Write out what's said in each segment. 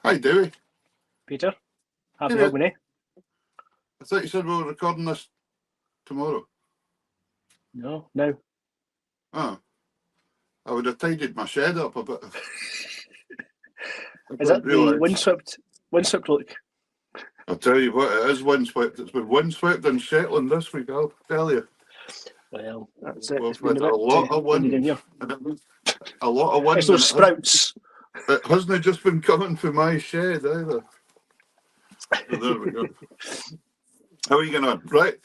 Hi, Dewey. Peter, happy David. Hogmanay. I thought you said we were recording this tomorrow. No. Oh, I would have tidied my shed up a bit. Is that the windswept look? I'll tell you what, it is windswept. It's been windswept in Shetland this week, I'll tell you. Well, that's it. We've had a lot of windy wind. down A lot of wind. It's those sprouts. It hasn't just been coming through my shed either. So there we go. How are you getting on? Right,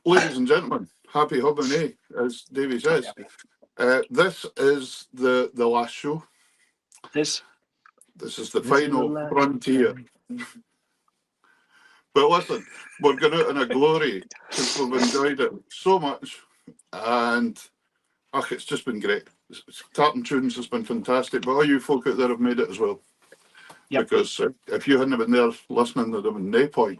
ladies and gentlemen, happy Hogmanay, as Davey says. This is the last show. This is the final frontier. But listen, we're going out in a glory because we've enjoyed it so much, and it's just been great. Tartan Tunes has been fantastic, but all you folk out there have made it as well. Yep. Because if you hadn't been there listening, there'd have been no point.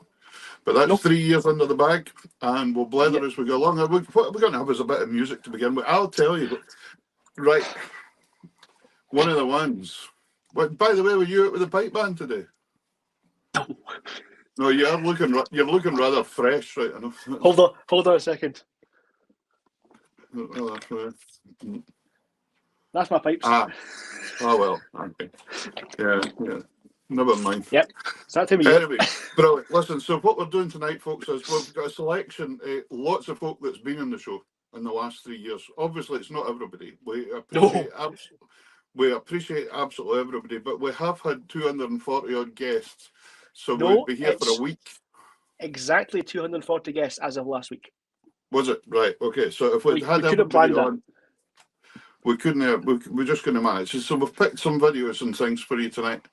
But that's 3 years under the bag, and we'll blether as we go along. What we're going to have is a bit of music to begin with. I'll tell you, right, one of the ones. By the way, were you out with the pipe band today? No, you're looking rather fresh, right enough. Hold on a second. That's my pipes. Well, okay. Yeah. Never mind. Yep. Anyway, brilliant. Listen, so what we're doing tonight, folks, is we've got a selection, lots of folk that's been in the show in the last 3 years. Obviously, it's not everybody. We appreciate absolutely everybody, but we have had 240 odd guests, so we'll be here for a week. Exactly 240 guests as of last week. Was it? Right. Okay. So if we had everybody on, we couldn't. We just couldn't manage. So we've picked some videos and things for you tonight.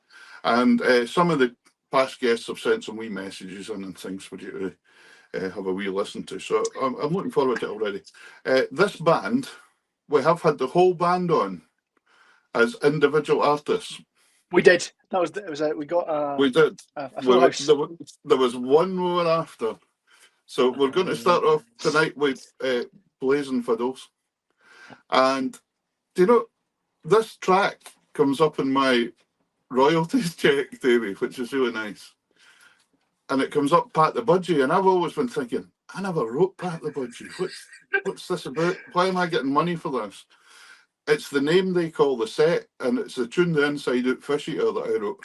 And some of the past guests have sent some wee messages in and things for you to have a wee listen to. So I'm looking forward to it already. This band, we have had the whole band on as individual artists. We did. We got. We did. A full house. There was one we were after. So we're going to start off tonight with Blazing Fiddles. And do you know, this track comes up in my royalties check, Davey, which is really nice. And it comes up Pat the Budgie, and I've always been thinking, I never wrote Pat the Budgie. What's this about? Why am I getting money for this? It's the name they call the set, and it's the tune The Inside Out Fish Eater that I wrote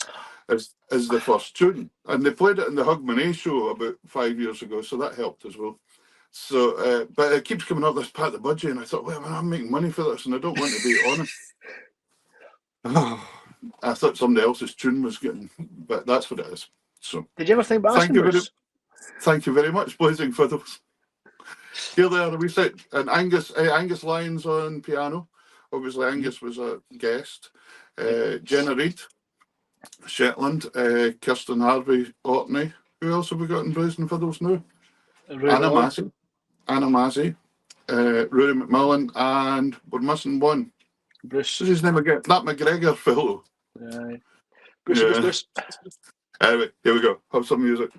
is the first tune. And they played it in the Hogmanay show about 5 years ago, so that helped as well. So, but it keeps coming up, this Pat the Budgie, and I thought, well, man, I'm making money for this, and I don't want to be honest. I thought somebody else's tune was getting, but that's what it is. So, did you ever think about thank you very much, Blazing Fiddles. Here they are. We said, and Angus Lyons on piano. Obviously, Angus was a guest. Jenna Reid, Shetland. Kirsten Harvey, Orkney. Who else have we got in Blazing Fiddles now? Anna Massey, Rory McMillan, and we're missing one. Bruce. What's his name again? That McGregor fellow. Bruce. Anyway, here we go. Have some music.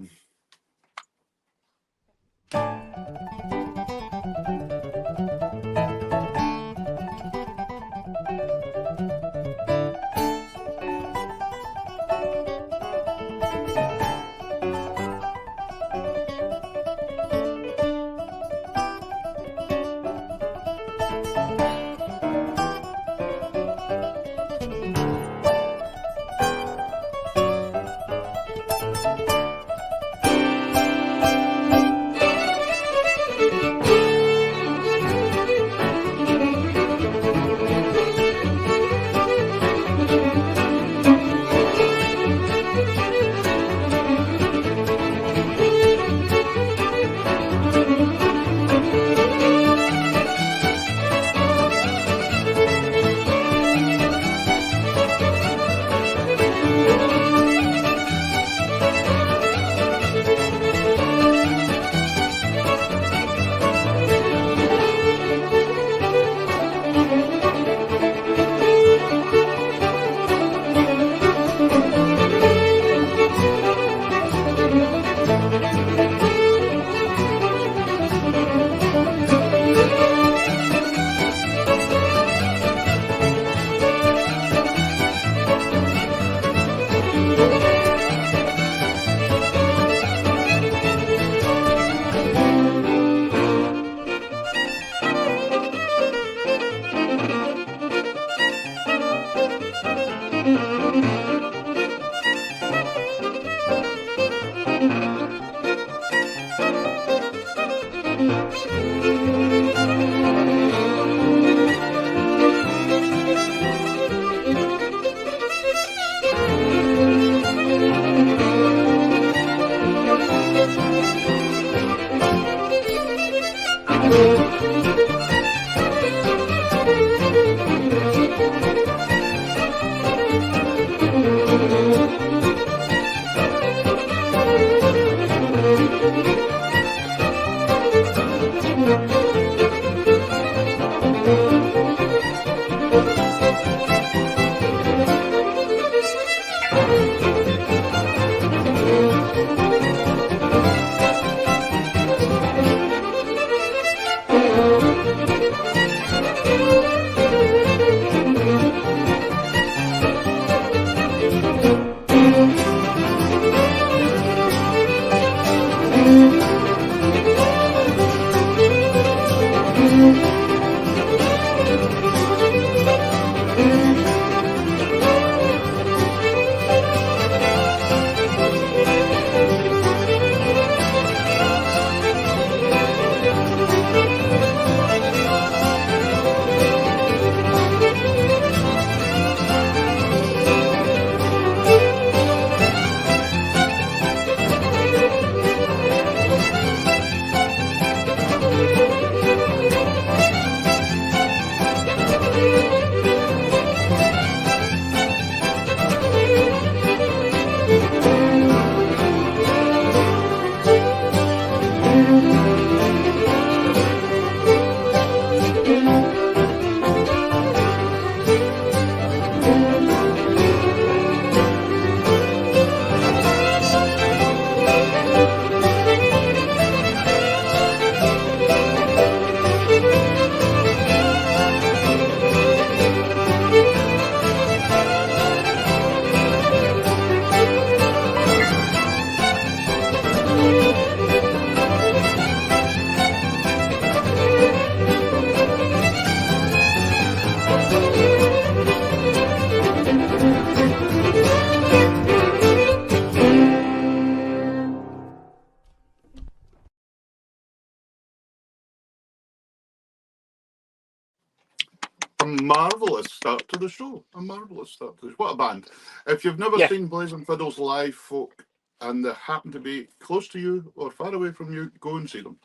A marvellous start to the show. A marvellous start to the show. What a band. If you've never Yeah. seen Blazing Fiddles live, folk, and they happen to be close to you or far away from you, go and see them.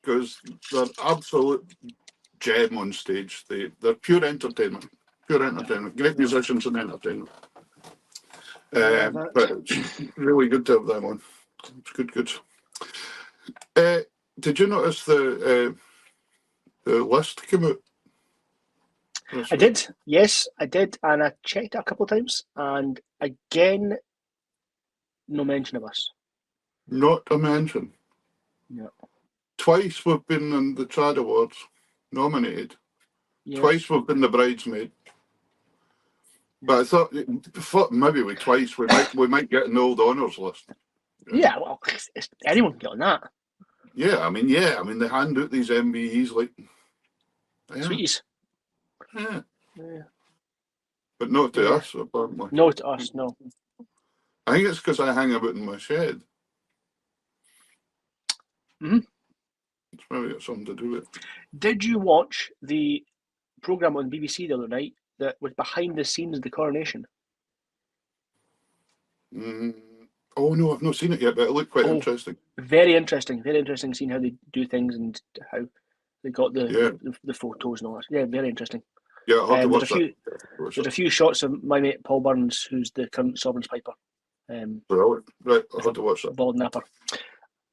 Because they're absolute gem on stage. They're pure entertainment. Pure entertainment. Great musicians and entertainment. But it's really good to have them on. It's good. Did you notice the list came out? I did, yes, I did, and I checked it a couple of times, and again, no mention of us. Not a mention. No. Twice we've been in the Trad Awards nominated. Yeah. Twice we've been the bridesmaid. But I thought maybe with twice we might get an old honours list. Yeah, well, anyone can get on that. Yeah, I mean they hand out these MBEs like Sweeties. Yeah. Yeah. But not to us, apparently. No to us, no. I think it's because I hang about in my shed. Mm-hmm. It's maybe got something to do with it. Did you watch the programme on BBC the other night that was behind the scenes of the coronation? Oh no, I've not seen it yet, but it looked quite interesting. Very interesting seeing how they do things and how they got the photos and all that. Yeah, very interesting. Yeah, I'll have to watch that. There's a few shots of my mate Paul Burns, who's the current Sovereign's Piper. Brilliant. Right, I'll have to watch that. Bald napper.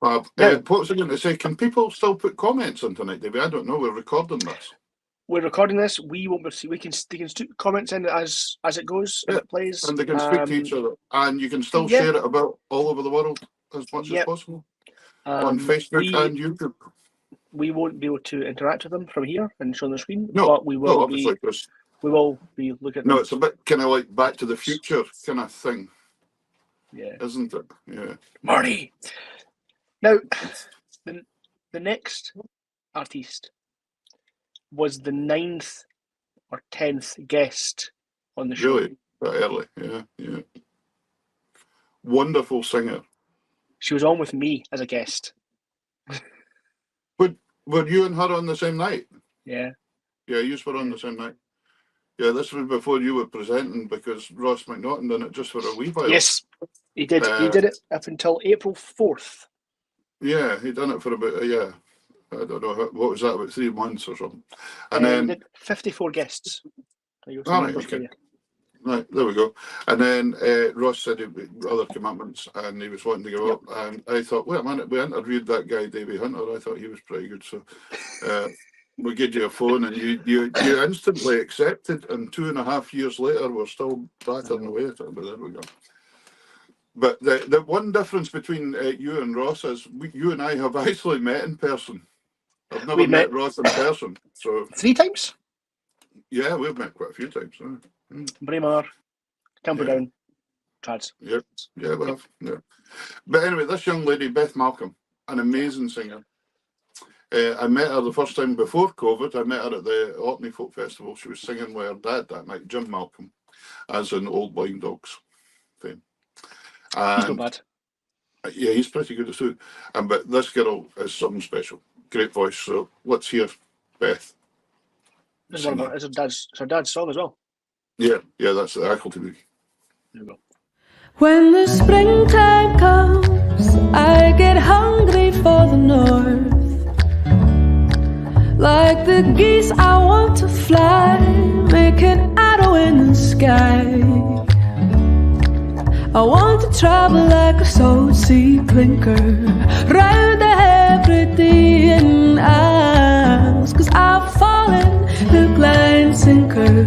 What was I going to say? Can people still put comments on tonight, David? I don't know. We're recording this. We're recording this. We won't be. They can stick comments in as it goes, as it plays, and they can speak to each other, and you can still share it about all over the world as much as possible on Facebook and YouTube. We won't be able to interact with them from here and show on the screen. No, but we will obviously, we will be looking at them. No, it's a bit kind of like Back to the Future kind of thing. Yeah. Isn't it? Yeah. Marty! Now, the next artiste was the 9th or 10th guest on the show. Really? That early? Yeah. Wonderful singer. She was on with me as a guest. Would Were you and her on the same night? Yeah. Yeah, you were on the same night. Yeah, this was before you were presenting because Ross McNaughton done it just for a wee while. Yes, he did. He did it up until April 4th. Yeah, he done it for about I don't know what was that, about 3 months or something. And He then did 54 guests. right, okay. Right, there we go. And then Ross said he had other commitments and he was wanting to give up. And I thought, wait a minute, we interviewed that guy, Davey Hunter. I thought he was pretty good. So we gave you a phone and you instantly accepted. And 2.5 years later, we're still battering away at it. But there we go. But the one difference between you and Ross is you and I have actually met in person. I've never met Ross in person. So 3 times? Yeah, we've met quite a few times. Braemar, Camperdown, Trads. Yeah, we have. Yeah. But anyway, this young lady, Beth Malcolm, an amazing singer. I met her the first time before COVID. I met her at the Orkney Folk Festival. She was singing with her dad that night, Jim Malcolm, as in Old Blind Dogs fame. And he's not bad. Yeah, he's pretty good too. But this girl is something special. Great voice. So let's hear Beth. It's her dad's song as well. Yeah, that's the Acklety movie. There we go. When the springtime comes, I get hungry for the north. Like the geese, I want to fly, make an arrow in the sky. I want to travel like a salt sea clinker round the Hebridean Isles, 'cause I've fallen hook, line, sinker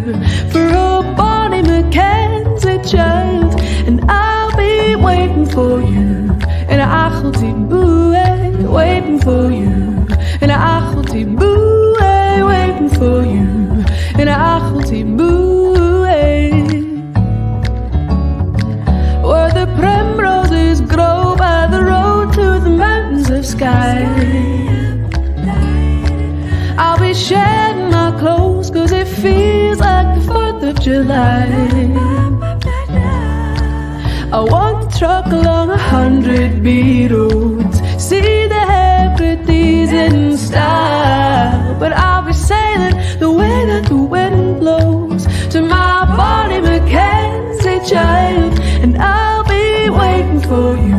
for a Bonnie Mackenzie child. And I'll be waiting for you in a Achlety buoy, waiting for you in a Achlety buoy, waiting for you in a Achlety buoy. Where the primroses grow by the road to the mountains of Skye. I'll be shedding my clothes 'cause it feels like the 4th of July. I want to truck along 100 beat roads, see the Hebrides in style. But I'll be sailing the way that the wind blows to my Bonnie Mackenzie child. And I'll be waiting for you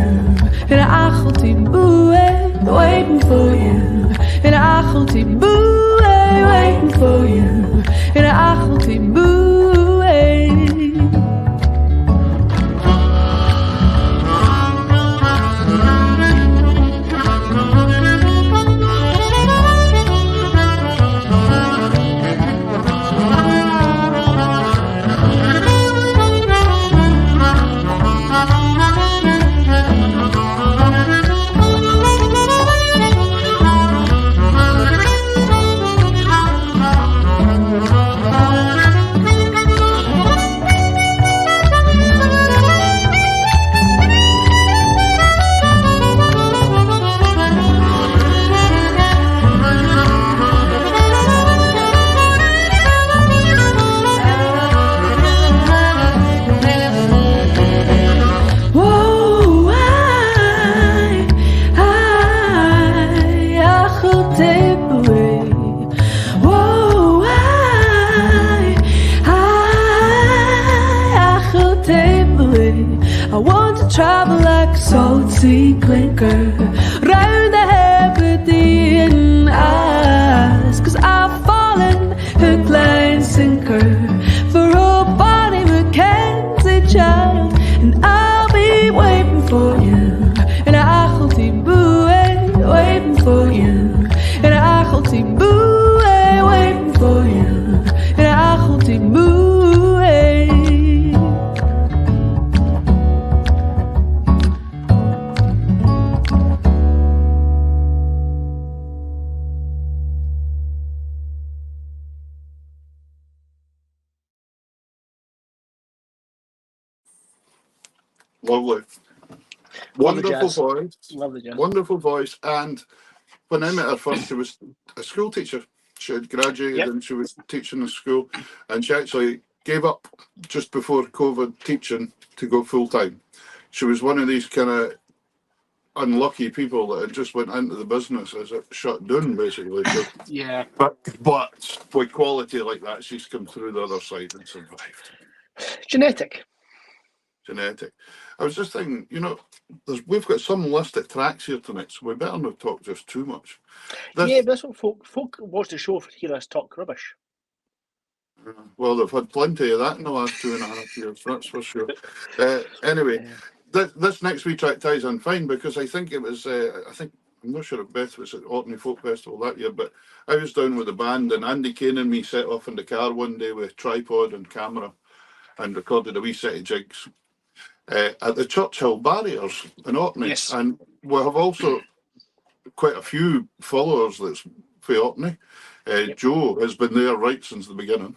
in a Achlety buoy, waiting for you in a Achlety buoy, waiting for you in a Achlety buoy. I want to travel like a salt sea clinker round the Hebridean Isles, 'cause I've fallen hook, line, sinker for a Bonnie Mackenzie child. And I'll be waiting for you in a Achlety buoy, waiting for you in a Achlety buoy, waiting for you in a Achlety buoy. Lovely. Wonderful voice. Love the jazz. Wonderful voice. And when I met her first, she was a school teacher. She had graduated and she was teaching in school. And she actually gave up just before COVID teaching to go full time. She was one of these kind of unlucky people that had just went into the business as it shut down, basically. So, Yeah. but with quality like that, she's come through the other side and survived. Genetic. I was just thinking, we've got some list of tracks here tonight, so we better not talk just too much. Yeah, but that's what folk watch the show to hear us talk rubbish. Well, they've had plenty of that in the last 2.5 years, that's for sure. Anyway, this next wee track ties in fine because I think it was, I'm not sure if Beth was at Orkney Folk Festival that year, but I was down with the band and Andy Kane and me set off in the car one day with tripod and camera and recorded a wee set of jigs at the Churchill Barriers in Orkney. Yes. And we have also quite a few followers that's for Orkney. Joe has been there right since the beginning.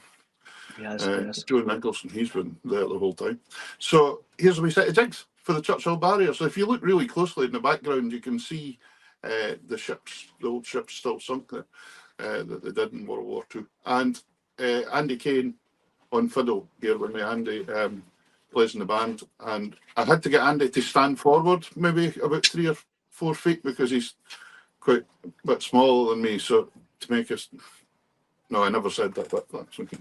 Yes. Joe Nicholson, he's been there the whole time. So here's a wee set of jigs for the Churchill Barrier. So if you look really closely in the background, you can see the old ships still sunk there that they did in World War II. And Andy Kane on fiddle here with me. Andy plays in the band. And I had to get Andy to stand forward maybe about 3 or 4 feet because he's quite a bit smaller than me. So to make us... No, I never said that, but that's okay.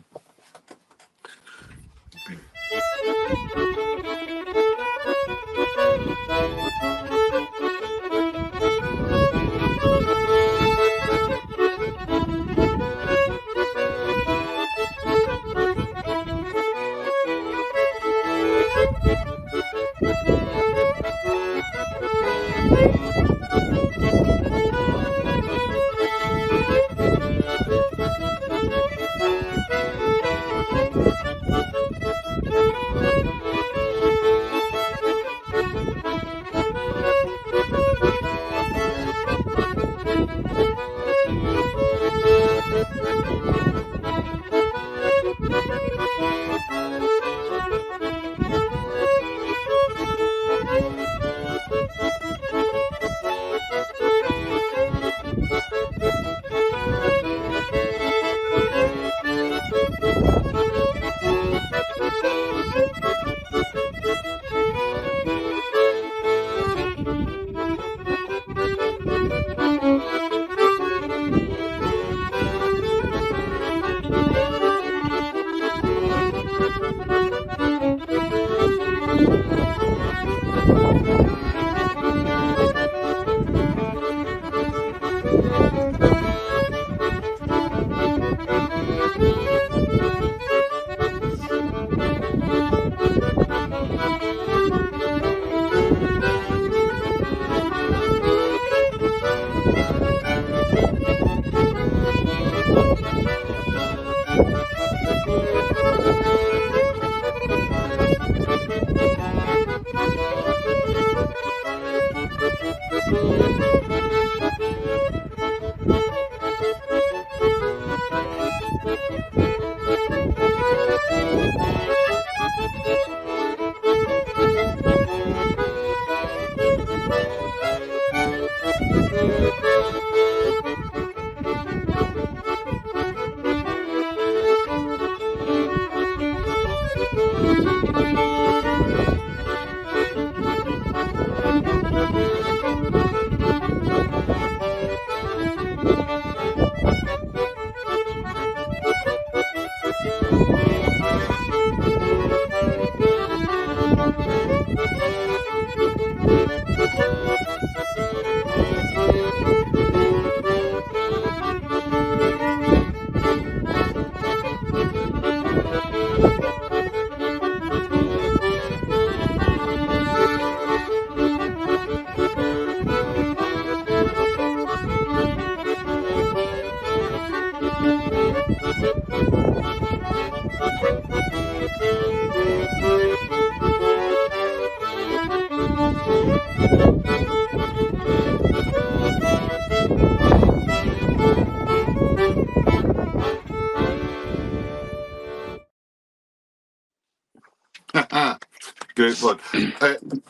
Great one.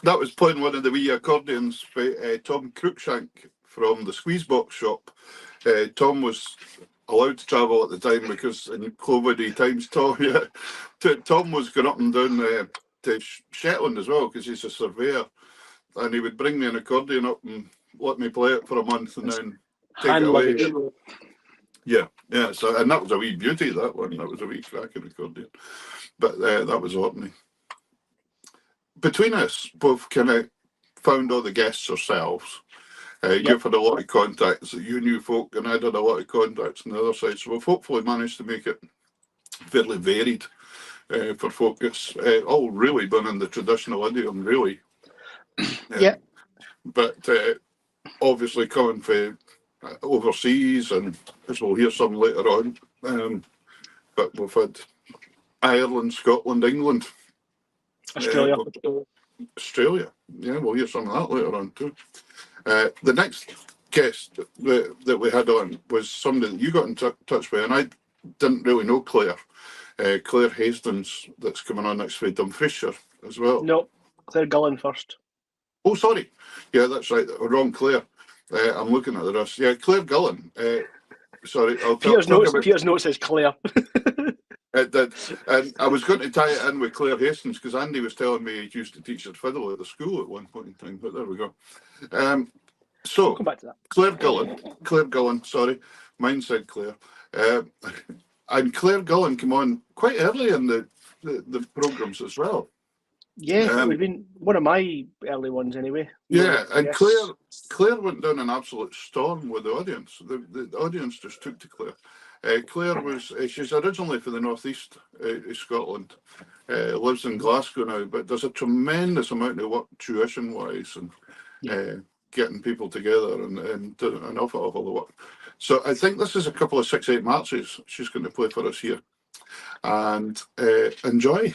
That was playing one of the wee accordions by Tom Cruikshank from the Squeezebox shop. Tom was allowed to travel at the time because in COVID times, Tom was going up and down to Shetland as well because he's a surveyor. and he would bring me an accordion up and let me play it for a month and then take Hand it away. luggage. Yeah. So, and that was a wee beauty, that one. That was a wee cracking accordion. But that was Orkney. Between us, both kind of found all the guests ourselves. You've had a lot of contacts that you knew folk, and I did a lot of contacts on the other side. So we've hopefully managed to make it fairly varied for folk. It's all really done in the traditional idiom, really. Yeah. But obviously coming from overseas, and as we'll hear some later on. But we've had Ireland, Scotland, England, Australia. Australia. Yeah, we'll hear some of that later on too. The next guest that we had on was somebody that you got in touch with, and I didn't really know Claire. Claire Hastings, that's coming on next week, Dumfriesshire as well. No, Claire Gullen first. Oh, sorry. Yeah, that's right. Wrong Claire. I'm looking at the rest. Yeah, Claire Gullen. Sorry, I'll Peter's talk notes. about. Peter's note says Claire. It did. And I was going to tie it in with Claire Hastings because Andy was telling me he used to teach her fiddle at the school at one point in time, but there we go. So, We'll come back to that. Claire Gullen, sorry. Mine said Claire. And Claire Gullen came on quite early in the programmes as well. Yeah, it would have been one of my early ones anyway. Yeah, and Yes. Claire went down an absolute storm with the audience. The audience just took to Claire. Claire was, she's originally from the northeast of Scotland, lives in Glasgow now, but there's a tremendous amount of work tuition-wise and getting people together and doing an awful lot of work. So I think this is a couple of 6/8 marches she's going to play for us here. And enjoy.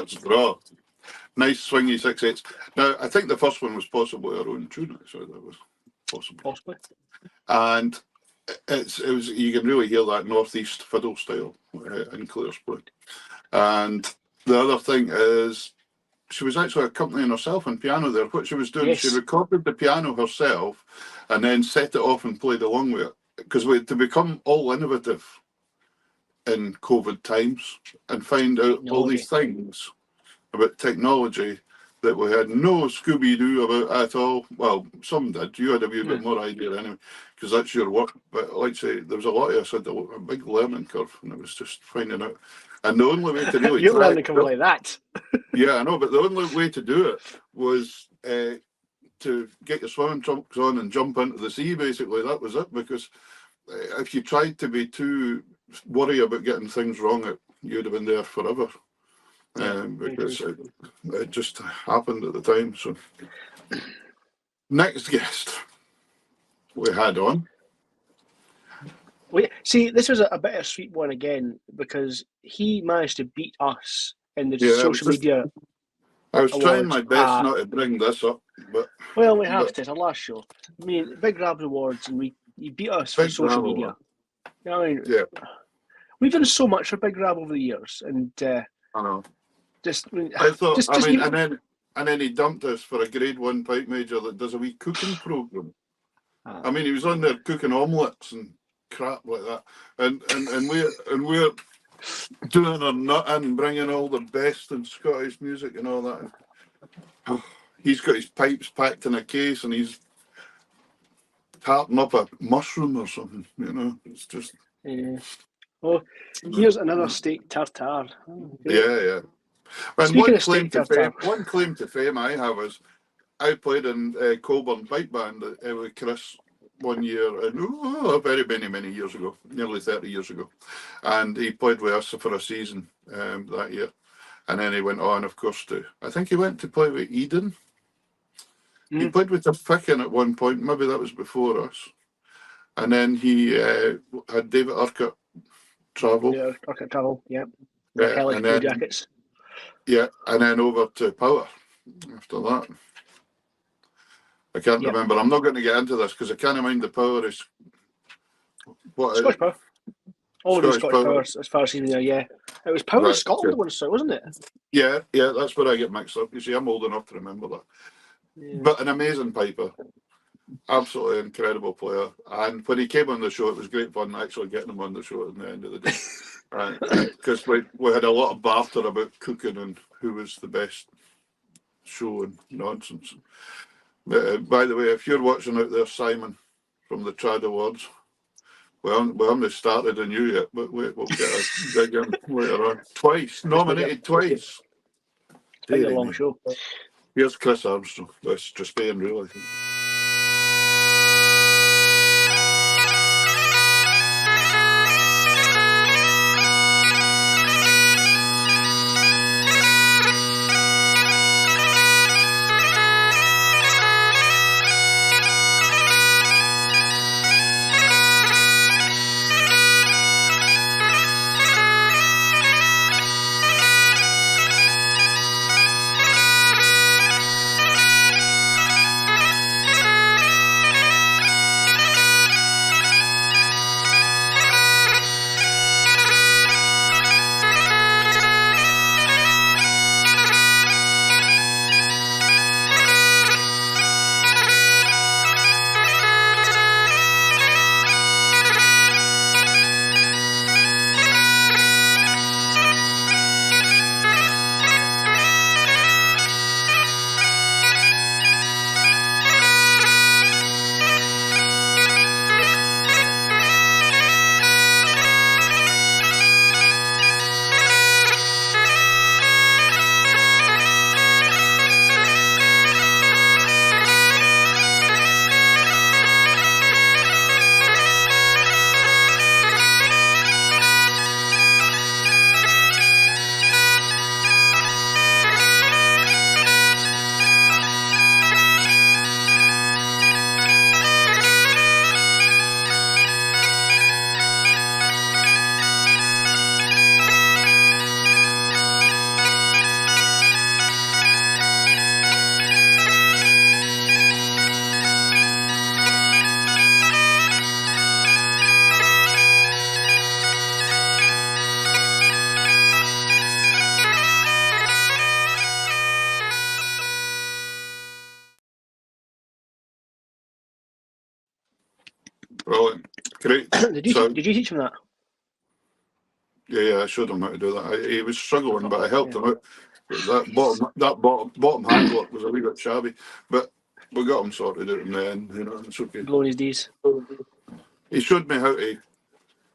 That's draw. Nice swingy 6/8. Now, I think the first one was possibly our own tune, actually. That was possible. Possibly. And it was, you can really hear that northeast fiddle style in Claire's playing. And the other thing is, she was actually accompanying herself on piano there. What she was doing, Yes. she recorded the piano herself and then set it off and played along with it. Because we had to become all innovative in COVID times and find out all these things about technology that we had no Scooby-Doo about at all. Well, some did. You had a wee bit more idea anyway, because that's your work. But like I say, there was a lot of us had a big learning curve, and it was just finding out. And the only way to really You're learning curve like that. Yeah, I know, but the only way to do it was to get your swimming trunks on and jump into the sea, basically. That was it, because if you tried to be too worried about getting things wrong, you'd have been there forever. Because it just happened at the time. So, next guest we had on. Well, see, this was a bittersweet one again, because he managed to beat us in the social media. I was trying awards. my best not to bring this up, but well, we have to. It's our last show. I mean, Big Grabs Awards, and he beat us for social media. You know, I mean, we've done so much for Big Grab over the years, and I know. I thought, and then he dumped us for a grade 1 pipe major that does a wee cooking program. I mean, he was on there cooking omelettes and crap like that, and we're doing our nut and bringing all the best in Scottish music and all that. He's got his pipes packed in a case and he's tarting up a mushroom or something. You know, it's just. Oh, here's another steak tartare. Oh, yeah. And Speaking of steak tartare, one claim to fame I have is I played in Colburn Pipe Band with Chris one year, and very many years ago, nearly 30 years ago, and he played with us for a season that year, and then he went on, of course, I think he went to play with Eden. He played with the Fickin at one point, maybe that was before us, and then he had David Urquhart travel. Yeah, Urquhart travel, yeah. The hellish Blue Jackets. Yeah, and then over to Power after that. I can't remember. I'm not going to get into this because I can't mind the Power is. Scottish Power. Scottish Power as far as he's there, yeah. It was Power of Scotland once, wasn't it? Yeah, that's where I get mixed up. You see, I'm old enough to remember that. Yeah. But an amazing piper. Absolutely incredible player. And when he came on the show, it was great fun actually getting him on the show at the end of the day. Because we had a lot of barter about cooking and who was the best show and nonsense. By the way, if you're watching out there, Simon, from the Trad Awards, we haven't started a new yet, but we'll get a dig in later on. Nominated twice. It's been a long show. Here's Chris Armstrong. That's just being real, I think. Brilliant. Great. Did you teach him that? Yeah, I showed him how to do that. He was struggling, but I helped him out. That bottom handle was a wee bit shabby, but we got him sorted out in the end. It's okay. Blowing his D's. He showed me how to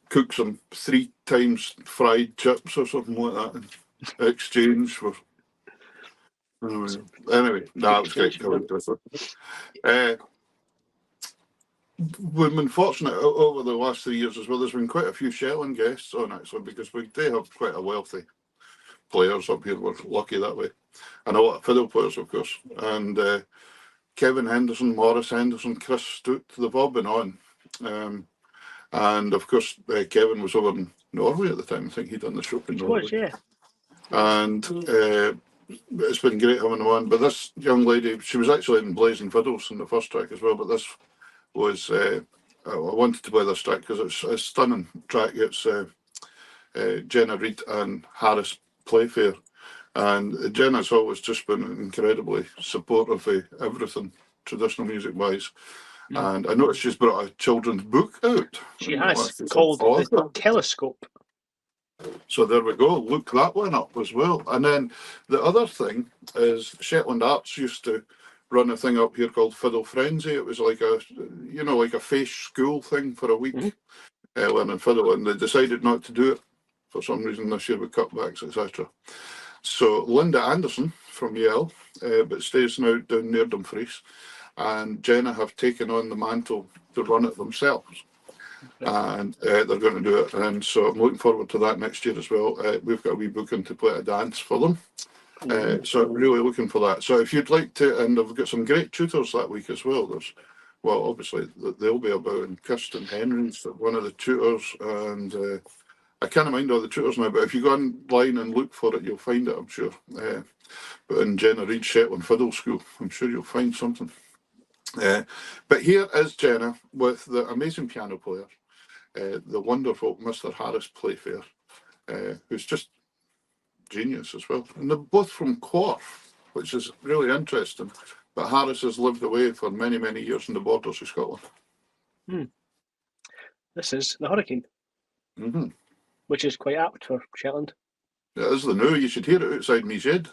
cook some 3 times fried chips or something like that in exchange for. Anyway, that was great. We've been fortunate over the last 3 years as well. There's been quite a few Shetland guests on, actually, because we do have quite a wealthy players up here. We're lucky that way. And a lot of fiddle players, of course. And Kevin Henderson, Maurice Henderson, Chris Stout, they've all been on. And of course, Kevin was over in Norway at the time. I think he'd done the show in Norway. Yeah. And it's been great having him on. But this young lady, she was actually in Blazing Fiddles in the first track as well. But this was, I wanted to play this track because it's a stunning track. It's Jenna Reid and Harris Playfair. And Jenna's always just been incredibly supportive of everything, traditional music-wise. And I noticed she's brought a children's book out. She has, called The Telescope. So there we go. Look that one up as well. And then the other thing is Shetland Arts used to run a thing up here called Fiddle Frenzy. It was like a face school thing for a week, learning fiddle, and they decided not to do it for some reason this year with cutbacks, etc. So Linda Anderson from Yale, but stays now down near Dumfries, and Jenna have taken on the mantle to run it themselves. And they're going to do it, and so I'm looking forward to that next year as well. We've got a wee booking to play a dance for them, so I'm really looking for that. So if you'd like to, and I've got some great tutors that week as well. Obviously they'll be about, and Kirsten Henry's one of the tutors, and I can't mind all the tutors now, but if you go online and look for it, you'll find it, I'm sure. But in Jenna Reid Shetland Fiddle School, I'm sure you'll find something. But here is Jenna with the amazing piano player, the wonderful Mr. Harris Playfair, who's just genius as well. And they're both from Corf, which is really interesting. But Harris has lived away for many, many years in the borders of Scotland. This is the Hurricane, which is quite apt for Shetland. It is the new. You should hear it outside me shed.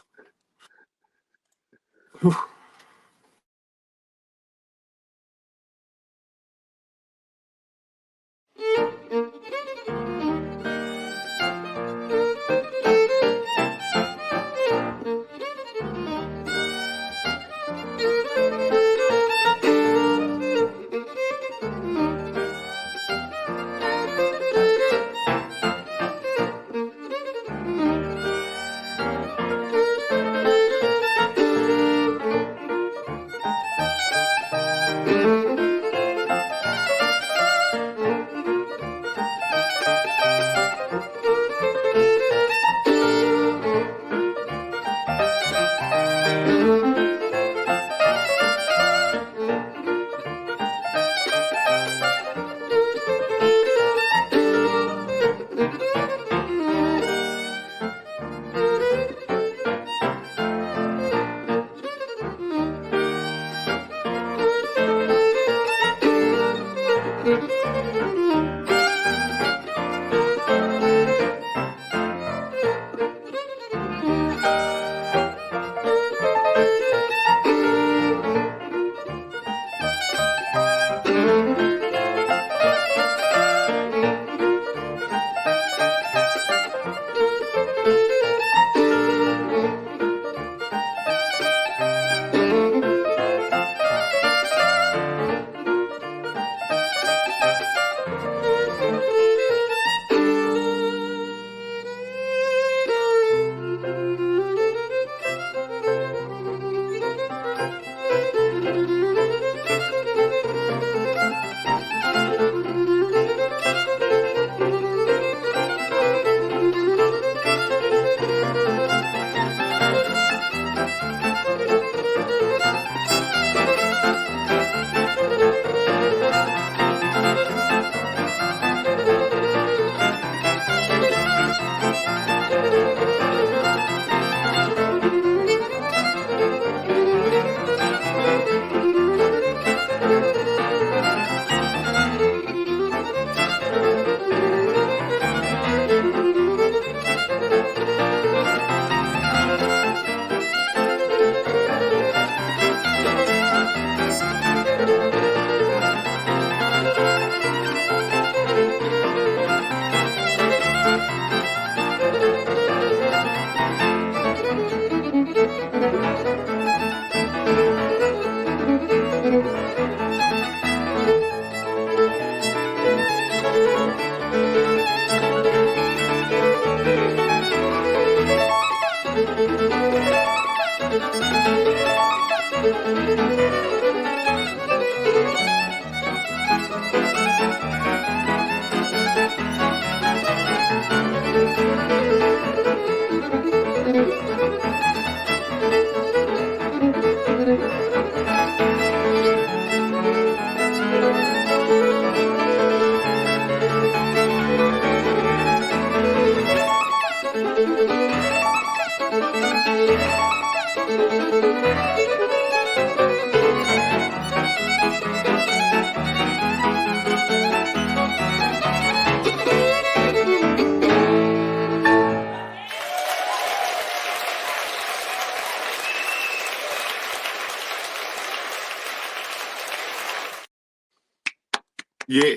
Yeah,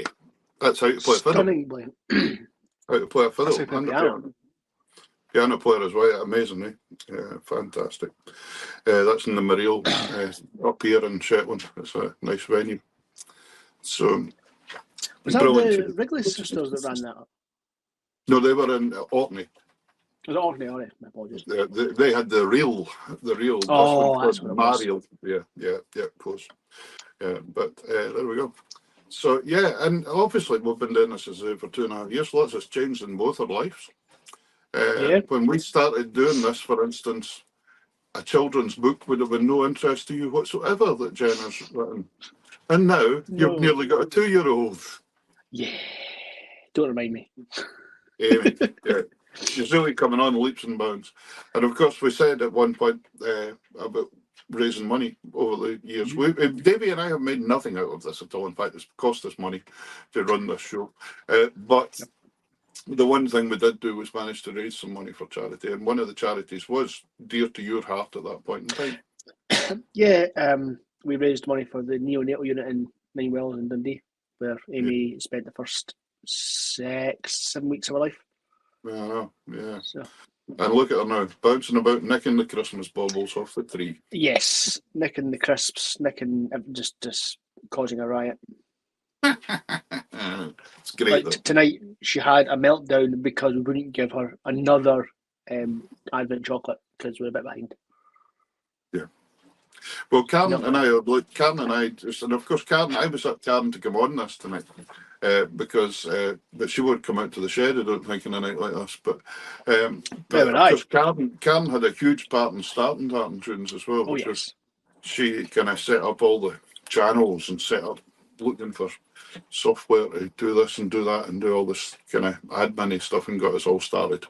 that's how to play a fiddle. Stunning playing. How to play a fiddle. That's how to play And a piano. piano player as well, amazing, eh? Fantastic. That's in the Mariel up here in Shetland. It's a nice venue. So, Was that brilliant. the Wrigley sisters that ran that? No, they were in Orkney. Was it Orkney? All right, my apologies. They had the real. Oh, that's what it was. Mariel. Yeah, of course. Yeah, but there we go. So yeah, and obviously we've been doing this for 2.5 years. Lots has changed in both our lives. When we started doing this, for instance, a children's book would have been no interest to you whatsoever that Jen has written. And now you've nearly got a 2-year-old. Yeah. Don't remind me. Amy, yeah. She's really coming on leaps and bounds. And of course, we said at one point about raising money over the years. Davey and I have made nothing out of this at all. In fact, it's cost us money to run this show. But the one thing we did do was manage to raise some money for charity. And one of the charities was dear to your heart at that point in time. Yeah, we raised money for the neonatal unit in Nine Wells in Dundee, where Amy spent the first 6-7 weeks of her life. I know, yeah. So. And look at her now, bouncing about, nicking the Christmas baubles off the tree. Yes, nicking the crisps, just causing a riot. It's great. Like tonight, she had a meltdown because we wouldn't give her another Advent chocolate because we're a bit behind. Yeah. Well, Karen and I, and of course, I was at Karen to come on this tonight. But she would come out to the shed, I don't think, in a night like this. But because Karen had a huge part in starting Tartan Tunes as well, because she kind of set up all the channels and set up looking for software to do this and do that and do all this kind of admin stuff and got us all started.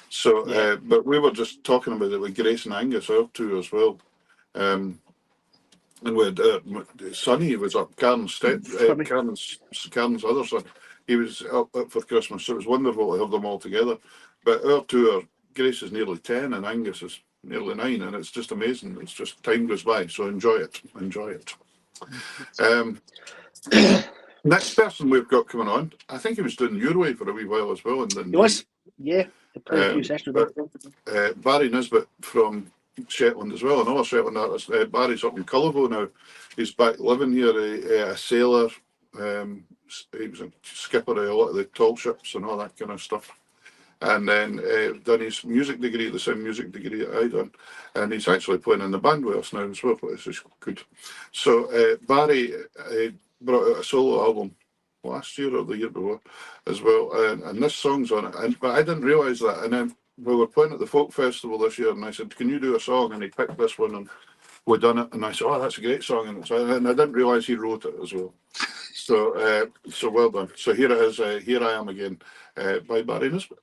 So, but we were just talking about it with Grace and Angus, our two as well. And we had Sonny was up, Karen's other son. He was up for Christmas, so it was wonderful to have them all together. But our two Grace is nearly 10 and Angus is nearly 9, and it's just amazing. It's just time goes by, so enjoy it. Next person we've got coming on, I think he was doing Euroway for a wee while as well. And then he was, yeah. He played a few sessions with Barry Nisbet from Shetland as well, another Shetland artist. Barry's up in Cullivo now. He's back living here, a sailor. He was a skipper of a lot of the tall ships and all that kind of stuff. And then done his music degree, the same music degree that I done. And he's actually playing in the band with us now as well, which is good. So Barry brought out a solo album last year or the year before as well. And this song's on it. But I didn't realise that. And then we were playing at the folk festival this year, and I said, "Can you do a song?" And he picked this one, and we done it. And I said, "Oh, that's a great song," and I didn't realise he wrote it as well. So, so well done. So here it is. Here I Am Again by Barry Nisbet.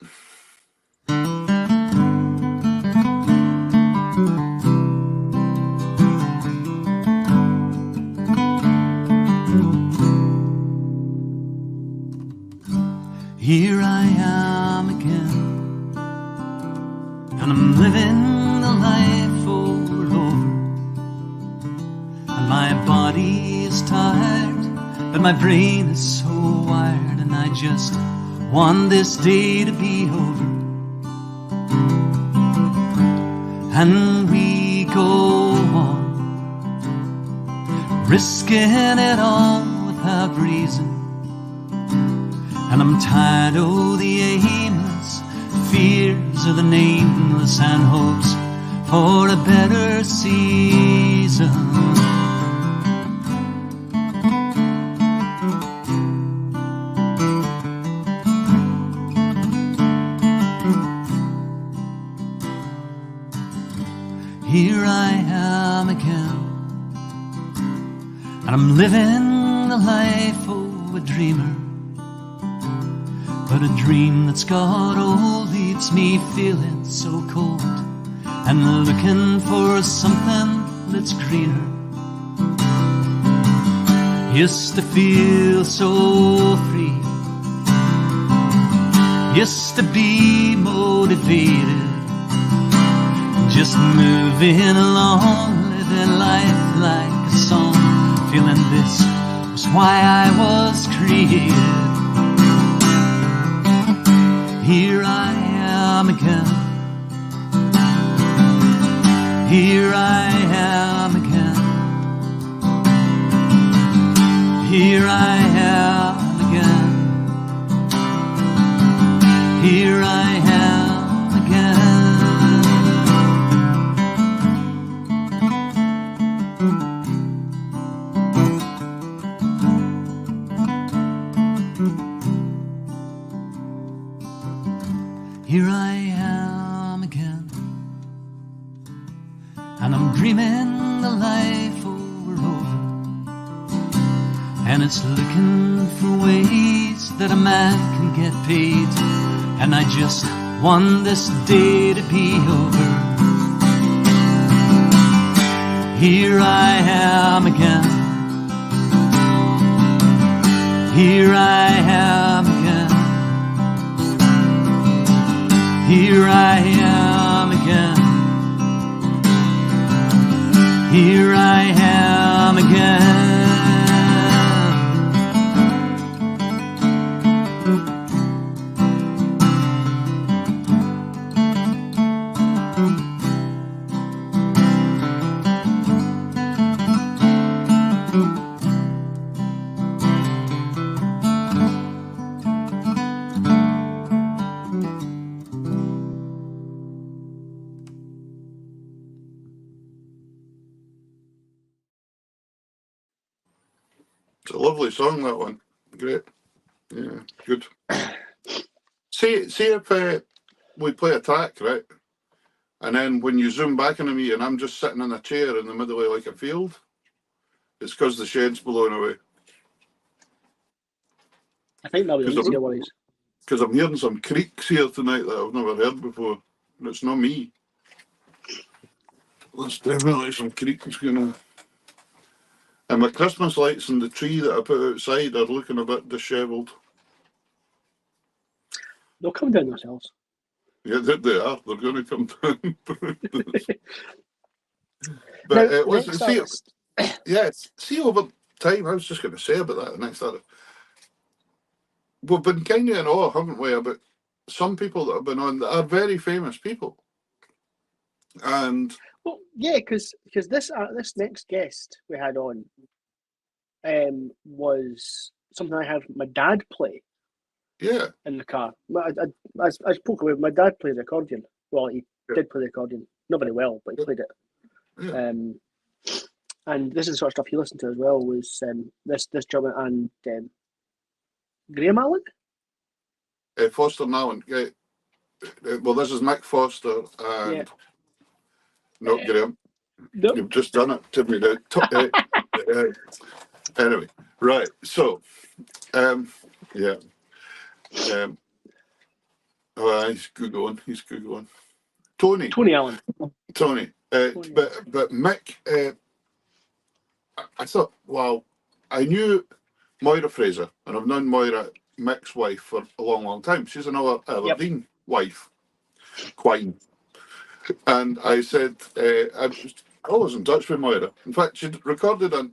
Here I am again, and I'm living the life over, and my body is tired, but my brain is so wired, and I just want this day to be over, and we go on, risking it all without reason. And I'm tired of the aimless fears of the nameless and hopes for a better season. Here I am again, and I'm living the life of a dreamer. But a dream that's got old leaves me feeling so cold, and looking for something that's greener. Used to feel so free, used to be motivated, just moving along, living life like a song, feeling this was why I was created. Here I am again, here I am again, here I am again, here I am again. Here I am again, and I'm dreaming the life over, and it's looking for ways that a man can get paid, and I just want this day to be over. Here I am again, here I am again, here I am again, here I am again. It's a lovely song, that one. Great. Yeah, good. See if we play a track, right? And then when you zoom back into me and I'm just sitting in a chair in the middle of like a field, it's because the shed's blown away. I think that was easier worries. Because I'm hearing some creaks here tonight that I've never heard before. And it's not me. There's definitely some creaks going on. And my Christmas lights in the tree that I put outside are looking a bit dishevelled. They'll come down themselves. Yeah, they are. They're going to come down. Now, see over time, I was just going to say about that the next other. We've been kind of in awe, haven't we, about some people that have been on that are very famous people. And well, yeah, because this next guest we had on was something I had my dad play. Yeah. In the car. I spoke about my dad played the accordion. Well, he did play the accordion. Not very well, but he played it. Yeah. And this is the sort of stuff he listened to as well, was this drummer and Graham Allen? Foster and Allen. Well, this is Mick Foster and not Graham. Nope. You've just done it to me now. Anyway, right. So, yeah. He's Googling. Tony Allen. Tony. But Mick, I thought, wow, I knew Moira Fraser, and I've known Moira, Mick's wife, for a long, long time. She's another Aberdeen wife, Quine. And I said, I was in touch with Moira. In fact, she'd recorded a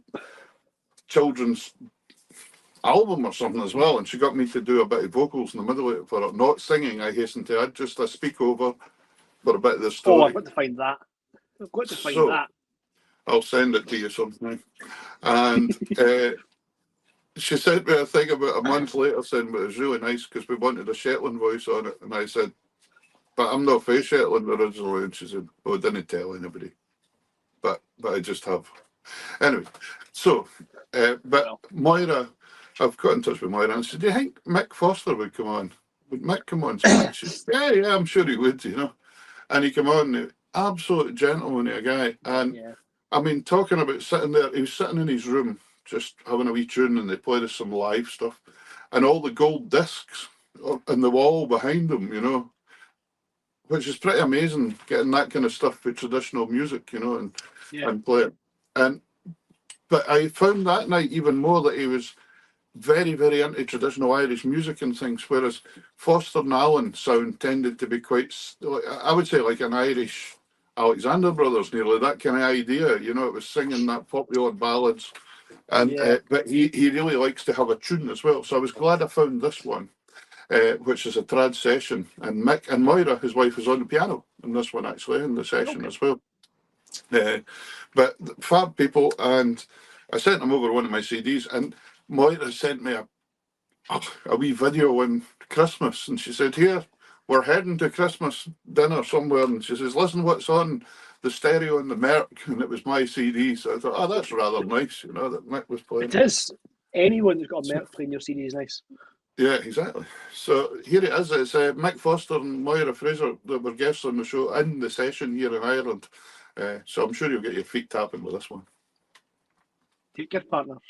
children's album or something as well, and she got me to do a bit of vocals in the middle of it for her. Not singing, I hasten to add, just a speak over for a bit of the story. Oh, I've got to find that. That. I'll send it to you sometime. And she sent me a thing about a month later saying, but it was really nice because we wanted a Shetland voice on it. And I said, but I'm not face settling originally. And she said, "Oh, I didn't tell anybody, but I just have." Anyway, so, but Moira, I've got in touch with Moira and said, "Do you think Mick Foster would come on? Would Mick come on speak?" She said, yeah, I'm sure he would, And he came on, absolute gentleman, a guy. And I mean, talking about sitting there, he was sitting in his room, just having a wee tune, and they played us some live stuff. And all the gold discs on the wall behind him, which is pretty amazing, getting that kind of stuff with traditional music, and play it. But I found that night even more that he was very, very into traditional Irish music and things, whereas Foster and Allen sound tended to be quite, I would say, like an Irish Alexander Brothers, nearly that kind of idea. It was singing that popular ballads, and but he really likes to have a tune as well. So I was glad I found this one, which is a trad session, and Mick and Moira, his wife, is on the piano in this one actually in the session as well. But fab people, and I sent them over one of my CDs, and Moira sent me a wee video on Christmas, and she said, "Here, we're heading to Christmas dinner somewhere," and she says, "Listen what's on the stereo and the Merc," and it was my CD. So I thought, "Oh, that's rather nice," that Mick was playing. It is. Anyone who's got a Merc playing your CD is nice. Yeah, exactly. So here it is. It's Mick Foster and Moira Fraser that were guests on the show in the session here in Ireland. So I'm sure you'll get your feet tapping with this one. Take care, partners.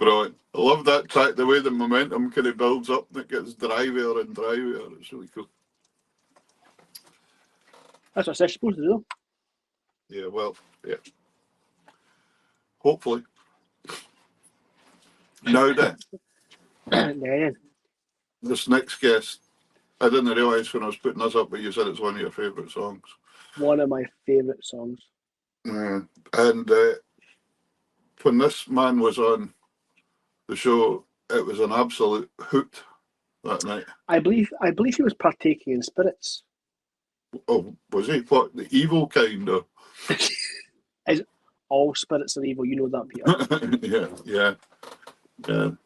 Brilliant. I love that track, the way the momentum kind of builds up and it gets drivier and drivier. It's really cool. That's what it's supposed to do. Yeah, well, yeah. Hopefully. Now then, Yeah. this next guest, I didn't realise when I was putting this up, but you said it's one of your favourite songs. One of my favourite songs. And when this man was on the show, it was an absolute hoot that night. I believe he was partaking in spirits. Oh, was he? What, the evil kind of? Is all spirits are evil? You know that, Peter. Yeah.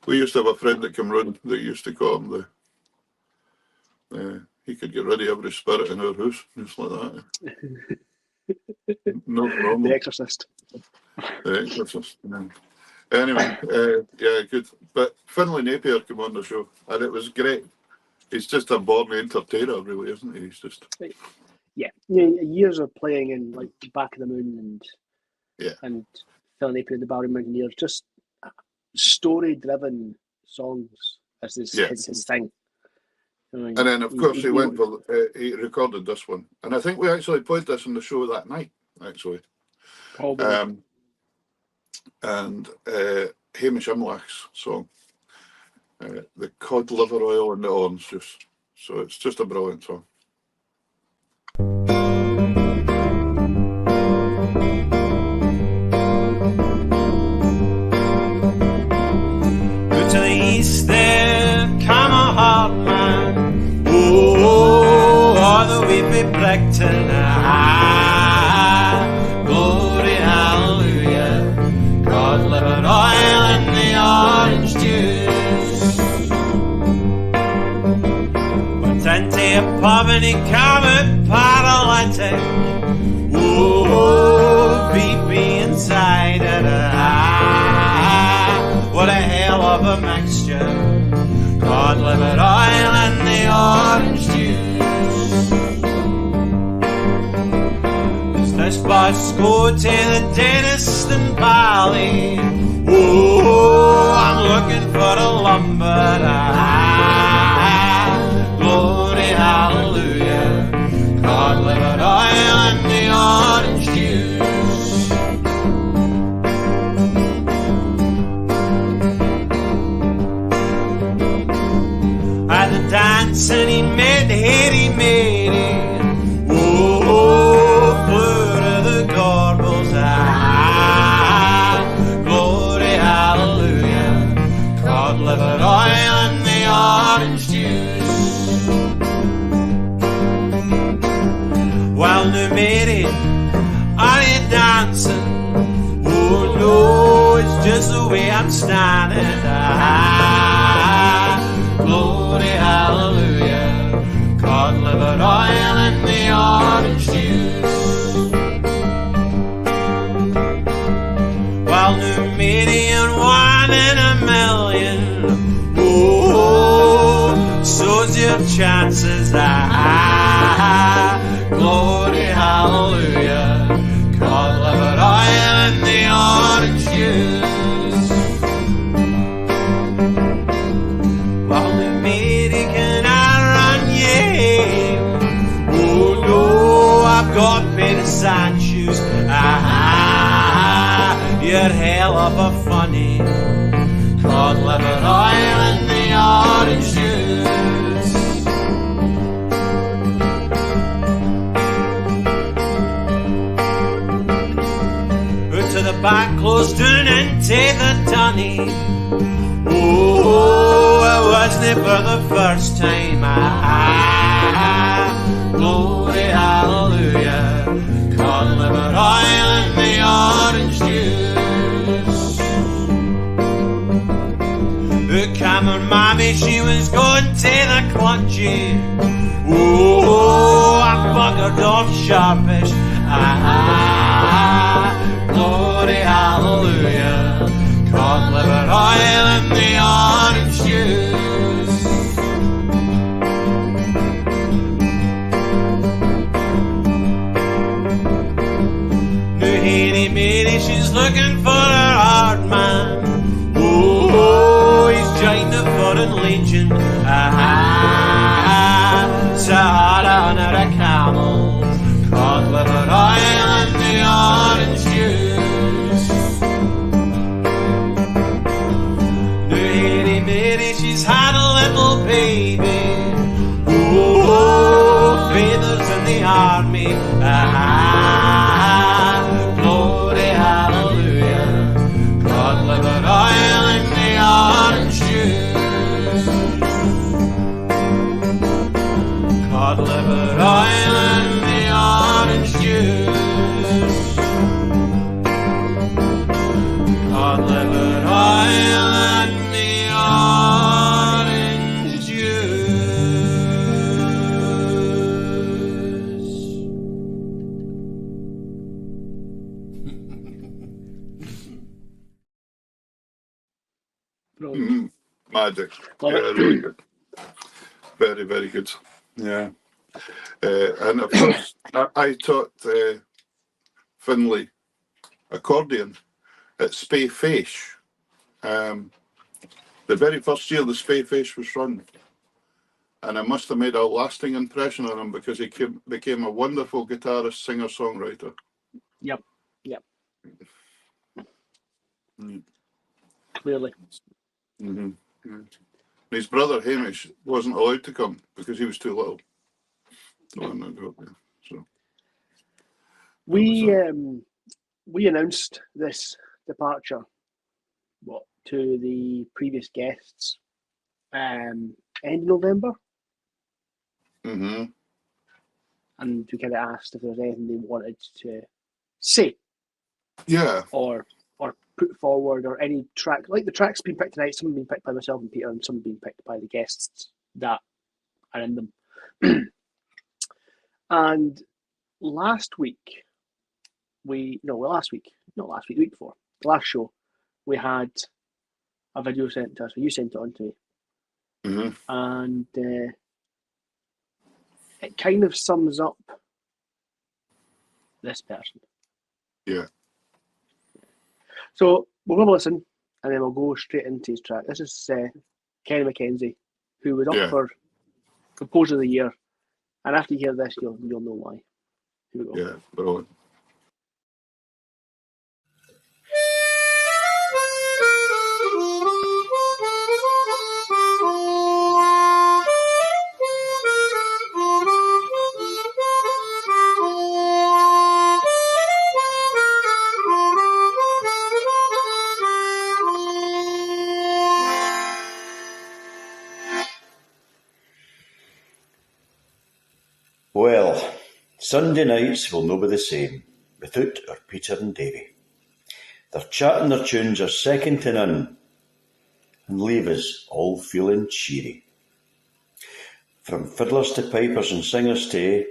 We used to have a friend that came round that used to call him he could get rid of every spirit in our house, just like that. No problem. The Exorcist. The Exorcist. Yeah. Anyway, good. But Finlay Napier came on the show, and it was great. He's just a born entertainer, really, isn't he? He's just... Yeah. Years of playing in like Back of the Moon and Phil Napier, the Barry Mountaineers, just story-driven songs as his thing. I mean, and then, of course, he recorded this one. And I think we actually played this on the show that night, actually. Probably. And Hamish Imlach's song, the cod liver oil and the orange juice. So it's just a brilliant song. To the east there, come a Hogmanay. Oh, the weepy Blackton. Glory, hallelujah. God livered oil and the orange juice. But into a poverty covered paralytic. Oh, beepy inside it. What a hell of a mixture. Cod liver oil and the orange juice. Does this bus go to the dentist in Bali? Oh, I'm looking for a lumber. Glory, hallelujah. Cod liver oil and the orange juice. At the dancing he made oh, flew to the garbles. Glory, hallelujah. Cod liver oil and the orange juice. Well, new Mary, are you dancing? Oh no, it's just the way I'm standing. Glory, hallelujah. Cod liver oil and the orange juice. Well, new median, 1 in a million. Oh, so's your chances. Glory, hallelujah. Cod liver oil and the orange juice. Got paid of sand shoes. You're hell of a funny. Cod liver oil and the orange juice. Out to the back, close down into the dunny. Oh, it wasn't for the first time. Glory, hallelujah. Cod liver oil and the orange juice. The Cameron mammy, she was going to the clutchy. Oh, I buggered off sharpish. Glory, hallelujah. Cod liver oil and the orange juice. Mary, she's looking for her hard man. Oh, ocean. Sahara or a camel, cod liver oil and the orange juice. Now Hairy Mary, she's had a little baby. Oh, feathers in the army. Glory, hallelujah. Cod liver oil and the orange juice. Cod liver oil and the orange juice. Cod liver oil and the orange juice. Brilliant. Magic. Love Yeah, it. really good. Very, very good. Yeah. And of course, I taught Finlay accordion at Spey Fish. The very first year the Spey Fish was run. And I must have made a lasting impression on him because he became a wonderful guitarist, singer-songwriter. Yep. Mm. Clearly. Mm-hmm. Yeah. His brother Hamish wasn't allowed to come because he was too little. So We announced this departure to the previous guests end of November, mm-hmm. and we kind of asked if there was anything they wanted to say, Yeah, or put forward, or any track like the tracks being picked tonight. Some have been picked by myself and Peter, and some have been picked by the guests that are in them. And last week, the week before, the last show, we had a video sent to us. You sent it on to me. mm-hmm. And it kind of sums up this person. Yeah. So we'll have a listen, and then we'll go straight into his track. This is Kenny McKenzie, who was up for Composer of the Year. And after you hear this, you'll know why. Here we go. Yeah, brilliant. Well, Sunday nights will no be the same without our Peter and Davy. Their chat and their tunes are second to none and leave us all feeling cheery. From fiddlers to pipers and singers too,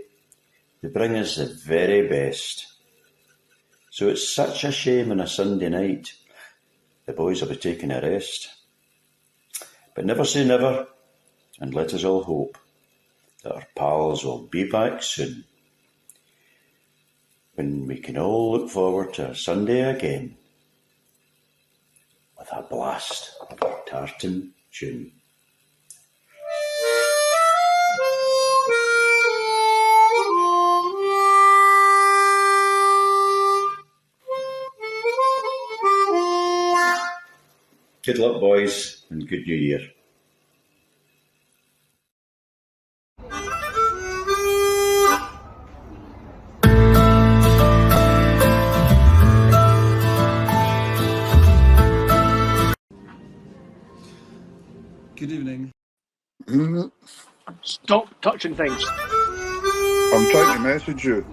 they bring us the very best. So it's such a shame on a Sunday night the boys will be taking a rest. But never say never, and let us all hope that our pals will be back soon, when we can all look forward to a Sunday again with a blast of our Tartan tune. Good luck, boys, and good New Year. Good evening. Mm-hmm. Stop touching things. I'm trying to message you.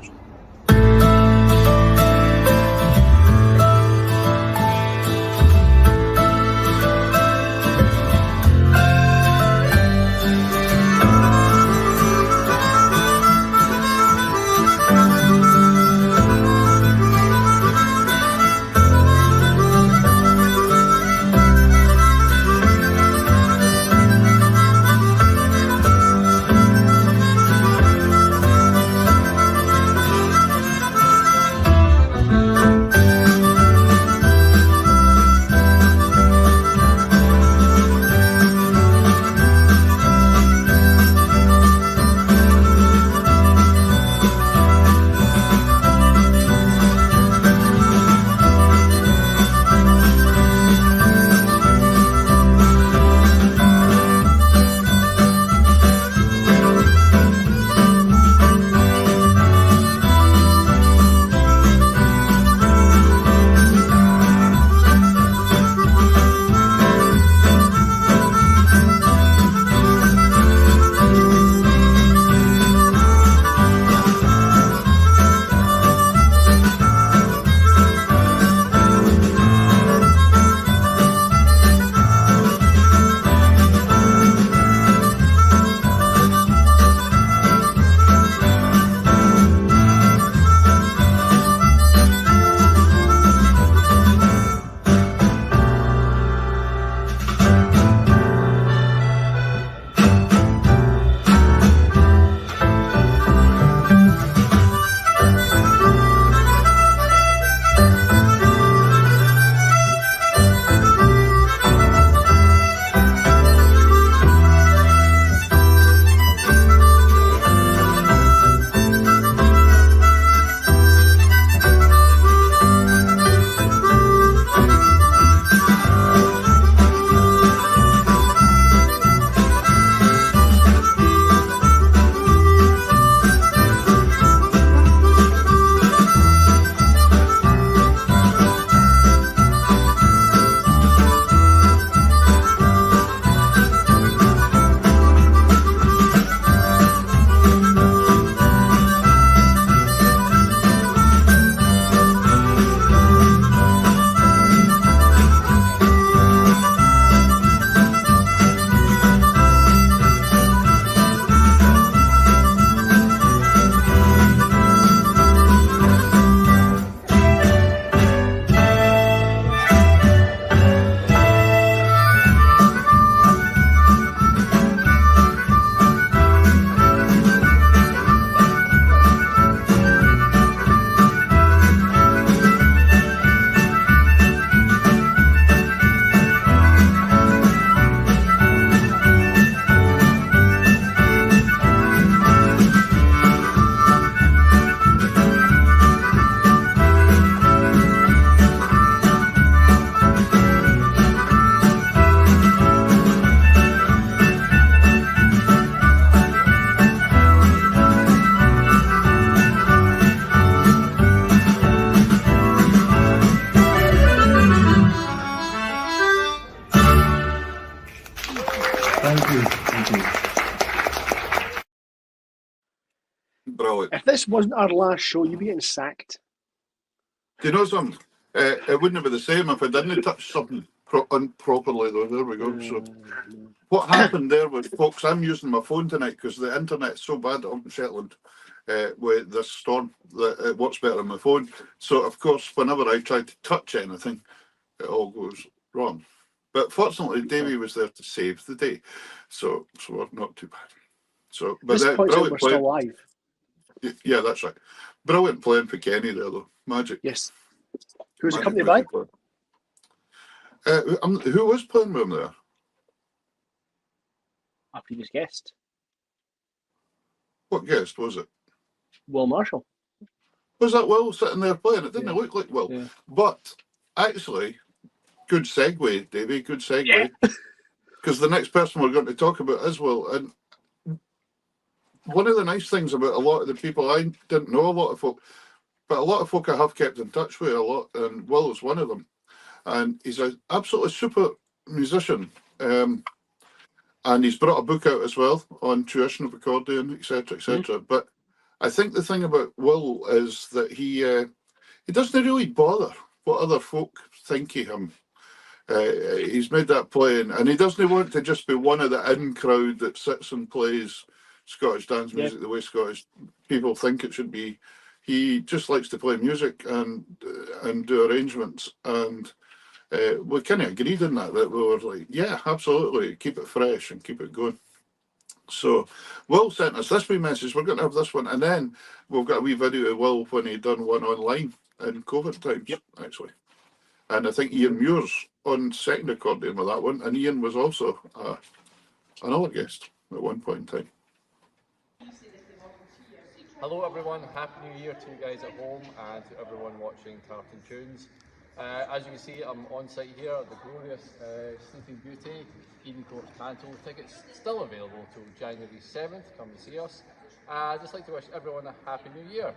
Thank you. Thank you. Brilliant. If this wasn't our last show, you'd be getting sacked. Do you know something? It wouldn't be the same if I didn't touch something improperly, though. There we go. So, what happened there was, folks, I'm using my phone tonight because the internet's so bad up in Shetland with this storm that it works better on my phone. So, of course, whenever I try to touch anything, it all goes wrong. But fortunately, Davey was there to save the day, so we're not too bad. So, but This points out we're brilliant play. still live. Yeah, that's right. Brilliant playing for Kenny there, though. Magic. Yes. Who's Magic accompanied by? Who was playing with him there? Our previous guest, What guest was it? Will Marshall. Was that Will sitting there playing? It didn't look like Will. Yeah. But actually, good segue, Davey. Good segue. Because the next person we're going to talk about is Will. And one of the nice things about a lot of the people, I didn't know a lot of folk, but a lot of folk I have kept in touch with a lot, and Will is one of them. And he's an absolutely super musician. And he's brought a book out as well on tuition of accordion, etc., etc. But I think the thing about Will is that he doesn't really bother what other folk think of him. He's made that plain, and he doesn't want to just be one of the in crowd that sits and plays Scottish dance music the way Scottish people think it should be. He just likes to play music and do arrangements, and we kind of agreed on that. That we were like, yeah, absolutely, keep it fresh and keep it going. So Will sent us this wee message. We're going to have this one, and then we've got a wee video of Will when he done one online in COVID times, actually. And I think Ian Muir's on second accordion with that one, and Ian was also another guest at one point in time. Hello everyone, Happy New Year to you guys at home and to everyone watching Tartan Tunes. As you can see, I'm on site here at the glorious Sleeping Beauty, Eden Court Canto. Tickets still available till January 7th, come and see us. I'd just like to wish everyone a Happy New Year.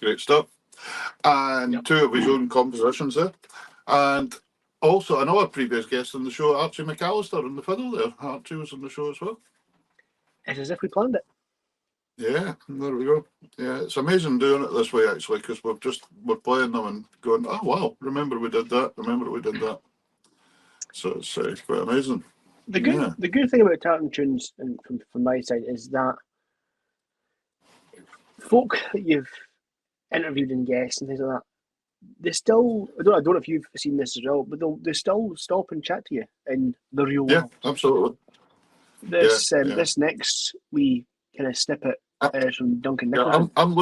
Great stuff. And two of his own compositions there. And also another previous guest on the show, Archie McAllister on the fiddle there. Archie was on the show as well. It's as if we planned it. Yeah, there we go. Yeah, it's amazing doing it this way, actually, because we're playing them and going, oh, wow, remember we did that. So it's quite amazing. The good thing about Tartan Tunes, and from my side, is that folk that you've interviewed and guests and things like that, they still, I don't know if you've seen this as well, but they still stop and chat to you in the real world. Yeah, absolutely. This next wee kind of snippet from Duncan Nicholson. I'm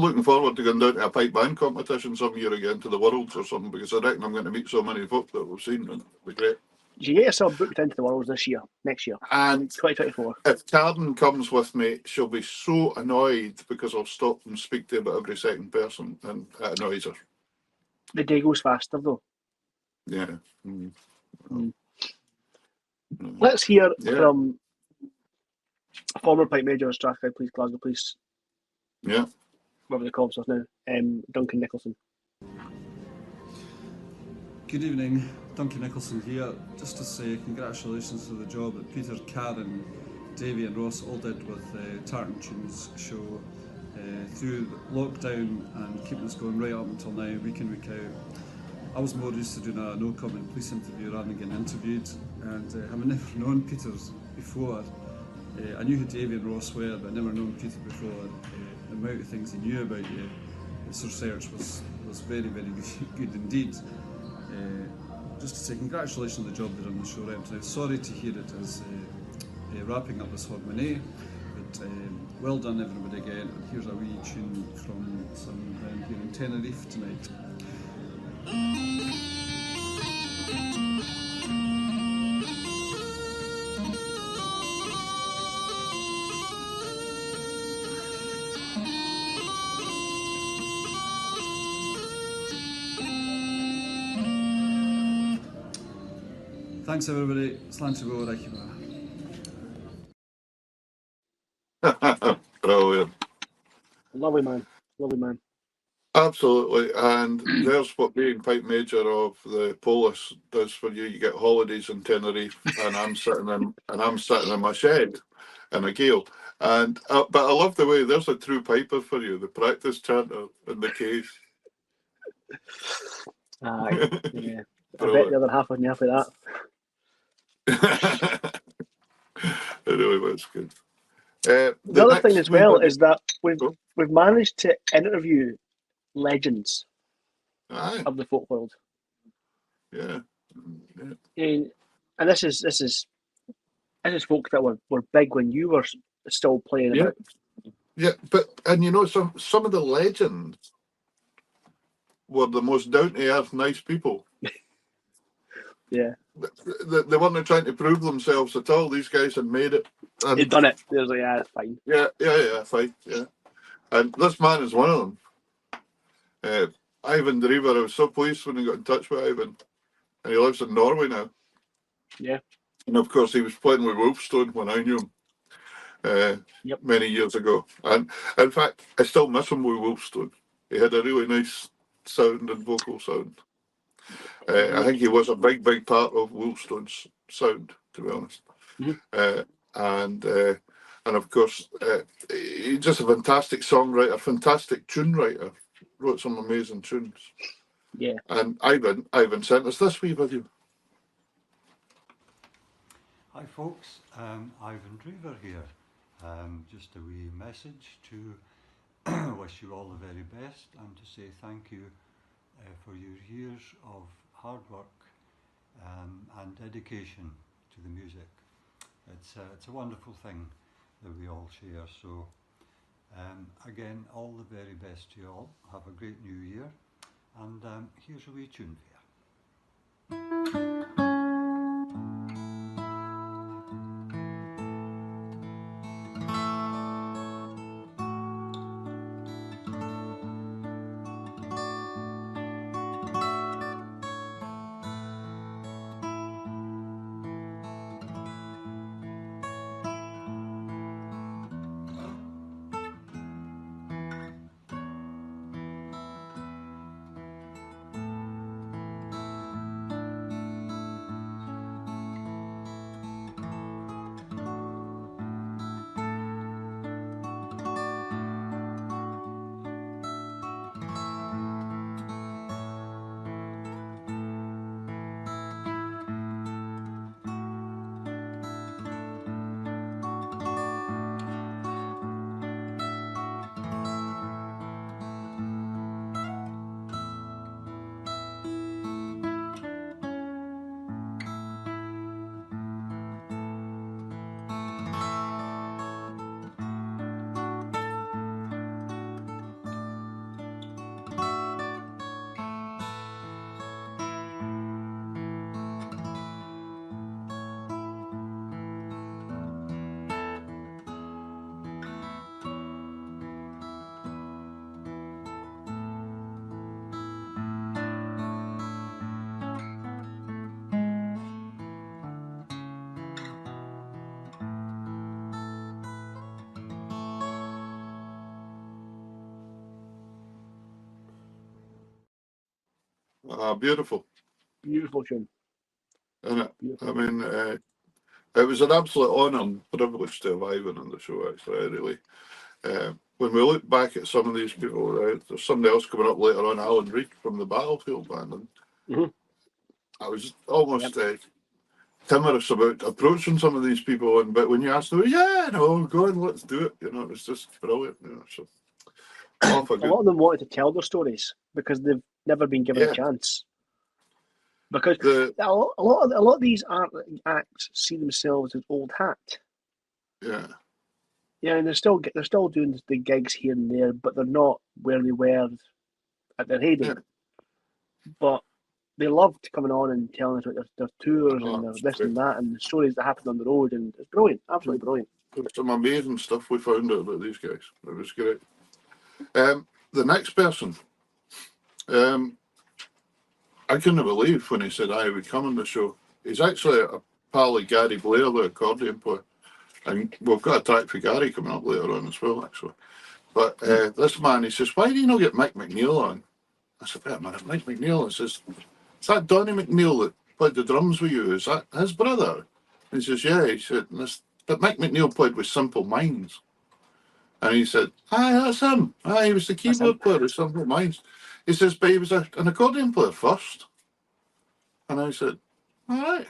looking forward to going down to a pipe band competition some year again, to the Worlds or something, because I reckon I'm going to meet so many folk that we've seen, and it'll be great. You get yourself booked into the Worlds next year, And 2024. if Tartan comes with me, she'll be so annoyed because I'll stop and speak to her about every second person, and it annoys her. The day goes faster, though. Yeah. Let's hear from former pipe major of Strathclyde Police, Glasgow Police. Yeah. Whatever they call themselves now. Duncan Nicholson. Good evening, Duncan Nicholson here. Just to say congratulations to the job that Peter, Karen, Davey and Ross all did with the Tartan Tunes show through lockdown and keeping us going right up until now, week in, week out. I was more used to doing a no-comment police interview rather than getting interviewed, and having never known Peter before, I knew who Davey and Ross were, but I'd never known Peter before. The amount of things he knew about you, his research was very, very good indeed. Just to say congratulations on the job they done on the show right up to now. Sorry to hear it as wrapping up this Hogmanay, but well done everybody again. And here's a wee tune from some down here in Tenerife tonight. Thanks everybody. Slán go Reichima. Brilliant. Lovely man. Absolutely, and there's what being pipe major of the Polis does for you. You get holidays in Tenerife, and I'm sitting in my shed in a gale. And but I love the way there's a true piper for you, the practice chanter in the case. Aye, yeah. I bet the other half wasn't happy with that. It really was good. The other thing as well is that we've managed to interview legends of the folk world. Yeah. And this is folk that were big when you were still playing about. Yeah, and you know, some of the legends were the most down to earth, nice people. Yeah. They weren't trying to prove themselves at all. These guys had made it. They'd done it. They was like, yeah, it's fine. Yeah, fine. Yeah. And this man is one of them. Ivan Drever, I was so pleased when I got in touch with Ivan. And he lives in Norway now. Yeah. And of course, he was playing with Wolfstone when I knew him many years ago. And in fact, I still miss him with Wolfstone. He had a really nice sound and vocal sound. I think he was a big part of Wolfstone's sound, to be honest. Mm-hmm. And of course, he's just a fantastic songwriter, fantastic tune writer. Wrote some amazing tunes. Yeah. And Ivan sent us this wee video. Hi folks, Ivan Drever here. Just a wee message to wish you all the very best and to say thank you for your years of hard work and dedication to the music. It's a wonderful thing that we all share. So again, all the very best to you all. Have a great new year, and here's a wee tune for you. Beautiful. Beautiful tune. Isn't it? Beautiful. I mean, it was an absolute honour and privilege to have Ivan on the show, actually. I really, when we look back at some of these people, there's somebody else coming up later on, Alan Reid from the Battlefield Band, and I was almost timorous about approaching some of these people, but when you asked them, yeah, no, go on, let's do it. You know, it was just brilliant. You know, so A lot of them wanted to tell their stories because they've never been given a chance. Because a lot of these acts see themselves as old hat. Yeah. Yeah, and they're still doing the gigs here and there, but they're not where they were at their heyday. But they loved coming on and telling us about their tours and their this and that and the stories that happened on the road, and it's brilliant, absolutely brilliant. Some amazing stuff we found out about these guys. It was great. The next person, I couldn't believe when he said I would come on the show. He's actually a pal of Gary Blair, the accordion player. And we've got a track for Gary coming up later on as well, actually. But this man, he says, why do you not get Mick McNeil on? I said, wait a minute, Mick McNeil. He says, is that Donny McNeil that played the drums with you? Is that his brother? And he says, yeah. He said, but Mick McNeil played with Simple Minds. And he said, aye, that's him. Aye, he was the keyboard player with Simple Minds. He says, but he was an accordion player first. And I said, all right.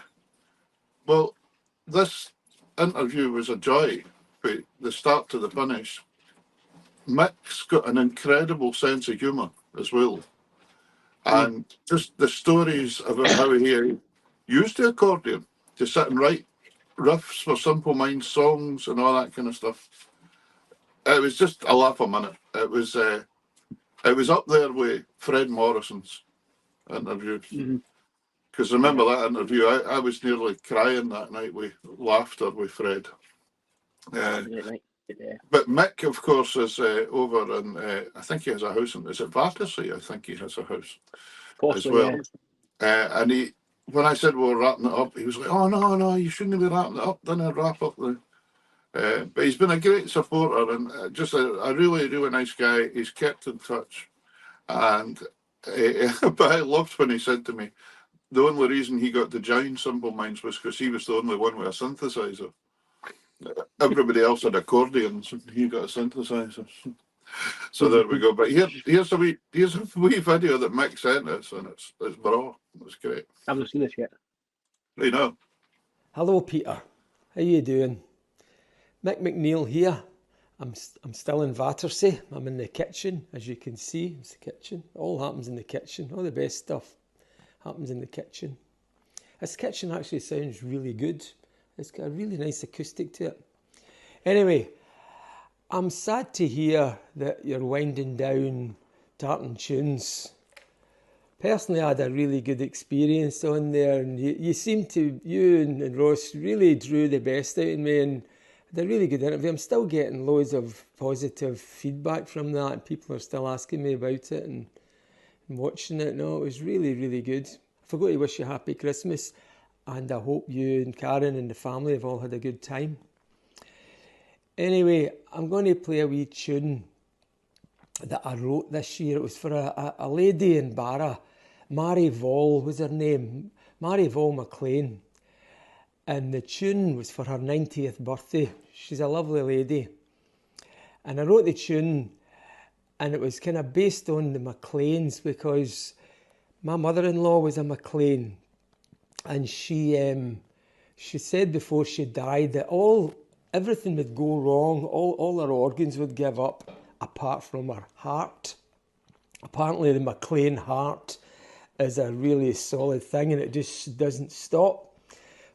Well, this interview was a joy from the start to the finish. Mick's got an incredible sense of humour as well. And just the stories about how he used the accordion to sit and write riffs for Simple Minds songs and all that kind of stuff. It was just a laugh a minute. It was up there with Fred Morrison's interview. Because remember that interview, I was nearly crying that night with laughter with Fred. But Mick, of course, is over in, I think he has a house is it Battersea? I think he has a house as well. Yeah. And when I said we were wrapping it up, he was like, oh, no, you shouldn't be wrapping it up. Then I'd wrap up the... but he's been a great supporter and just a really, really nice guy. He's kept in touch. And but I loved when he said to me, the only reason he got to join Simple Minds was because he was the only one with a synthesizer. Everybody else had accordions, and he got a synthesizer. So there we go. But here's a wee video that Mick sent us, and it's bra. It's great. I haven't seen this yet. I know. Hello, Peter. How you doing? Mick McNeil here. I'm still in Battersea. I'm in the kitchen, as you can see. It's the kitchen. It all happens in the kitchen. All the best stuff happens in the kitchen. This kitchen actually sounds really good. It's got a really nice acoustic to it. Anyway, I'm sad to hear that you're winding down Tartan Tunes. Personally, I had a really good experience on there, and you and Ross really drew the best out of me, and had a really good interview. I'm still getting loads of positive feedback from that, and people are still asking me about it and watching it. No, it was really, really good. I forgot to wish you a happy Christmas, and I hope you and Karen and the family have all had a good time. Anyway, I'm going to play a wee tune that I wrote this year. It was for a lady in Barra. Mary Vol was her name, Mary Vol McLean. And the tune was for her 90th birthday. She's a lovely lady. And I wrote the tune, and it was kind of based on the McLeans, because my mother-in-law was a McLean. And she said before she died that everything would go wrong, all her organs would give up, apart from her heart. Apparently the McLean heart is a really solid thing, and it just doesn't stop.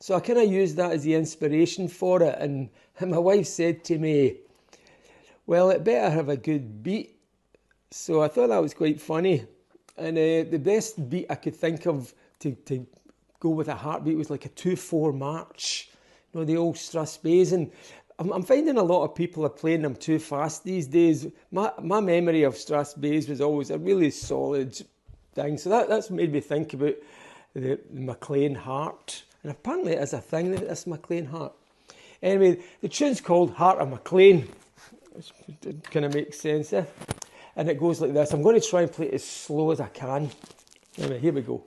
So I kind of used that as the inspiration for it, and my wife said to me, well, it better have a good beat. So I thought that was quite funny. And the best beat I could think of to go with a heartbeat was like a 2/4 march, the old Strass Bays. And I'm finding a lot of people are playing them too fast these days. My memory of Strass Bays was always a really solid thing. So that's made me think about the McLean heart. And apparently it is a thing, this McLean heart. Anyway, the tune's called Heart of McLean. It kind of makes sense, eh? And it goes like this. I'm going to try and play it as slow as I can. Anyway, here we go.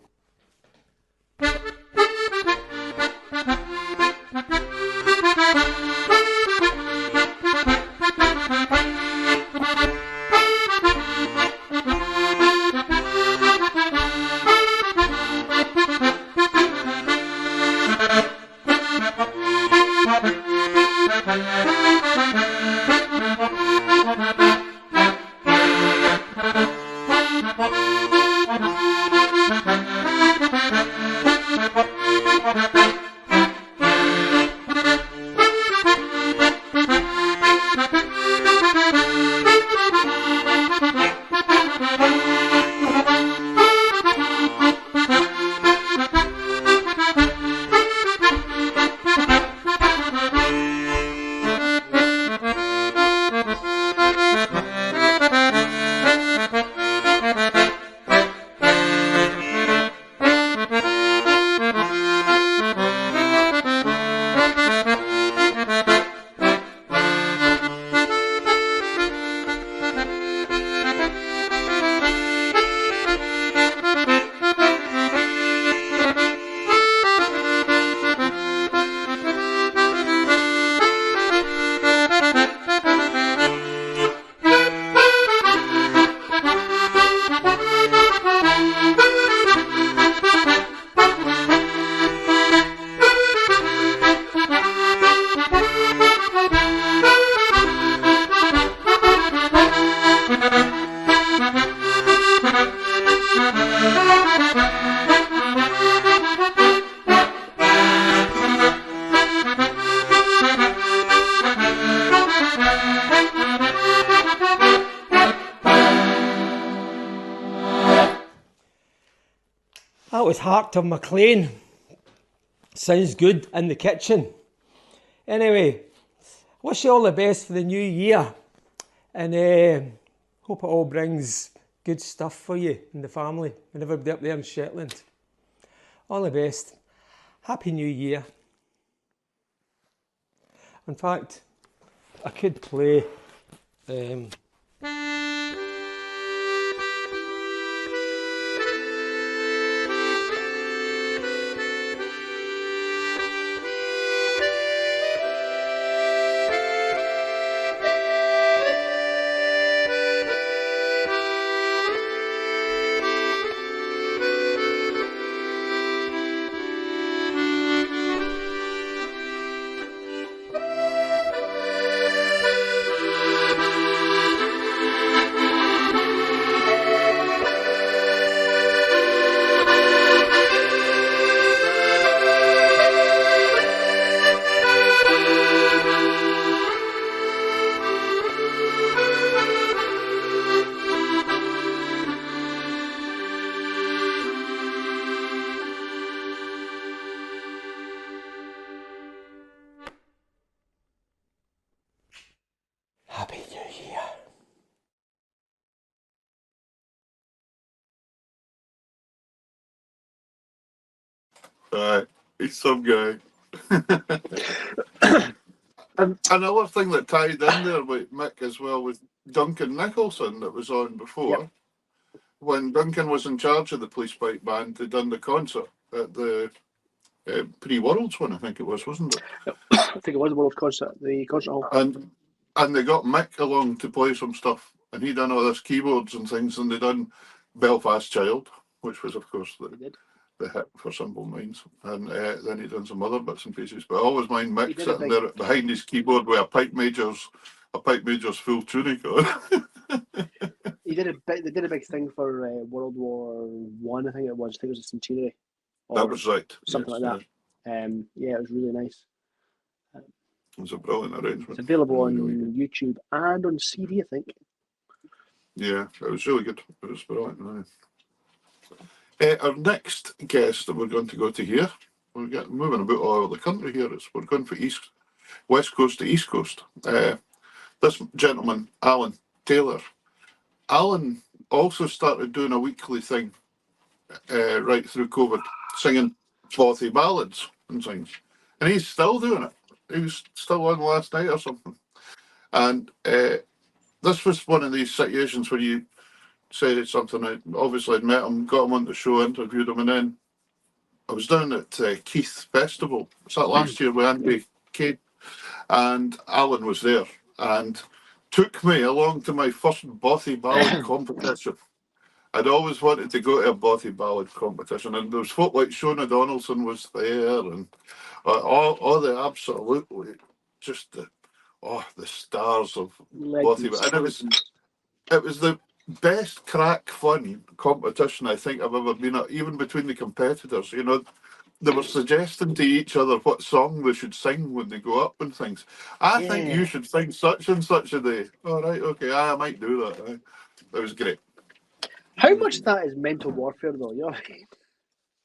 That was Heart of McLean. Sounds good in the kitchen. Anyway, wish you all the best for the new year. And hope it all brings good stuff for you and the family and everybody up there in Shetland. All the best. Happy New Year. In fact, I could play... Happy New Year. He's some guy. And another thing that tied in there with Mick as well was Duncan Nicholson that was on before. Yep. When Duncan was in charge of the Police Pipe Band, they done the concert at the pre-Worlds one, I think it was, wasn't it? Yep. I think it was the World Concert, the concert hall. And they got Mick along to play some stuff, and he done all this keyboards and things, and they done Belfast Child, which was of course the hit for Simple Minds, and then he done some other bits and pieces. But I always mind Mick sitting there behind his keyboard with a pipe major's full tunic on. They did a big thing for World War One, I think it was. I think it was a centenary. That was right. Something like that. Yeah, it was really nice. It was a brilliant arrangement. It's available on YouTube and on CD, I think. Yeah, it was really good. It was brilliant. Our next guest that we're going to go to here, we're moving about all over the country here. We're going for West Coast to East Coast. This gentleman, Alan Taylor. Alan also started doing a weekly thing right through COVID, singing slothy ballads and things. And he's still doing it. He was still on last night or something. And this was one of these situations where you say something. Obviously, I'd met him, got him on the show, interviewed him, and then I was down at Keith Festival. Was that last year with Andy Cade? And Alan was there and took me along to my first Bothy ballad competition. I'd always wanted to go to a Bothy ballad competition, and there was folk like Shona Donaldson was there, and all the absolutely just the stars of Bothy, Legends. and it was the best crack fun competition I think I've ever been at, even between the competitors. You know, they were suggesting to each other what song they should sing when they go up and things. I think you Yeah. should sing such and such a day. All right, okay, I might do that. It was great. How much that is mental warfare, though? You know what I mean?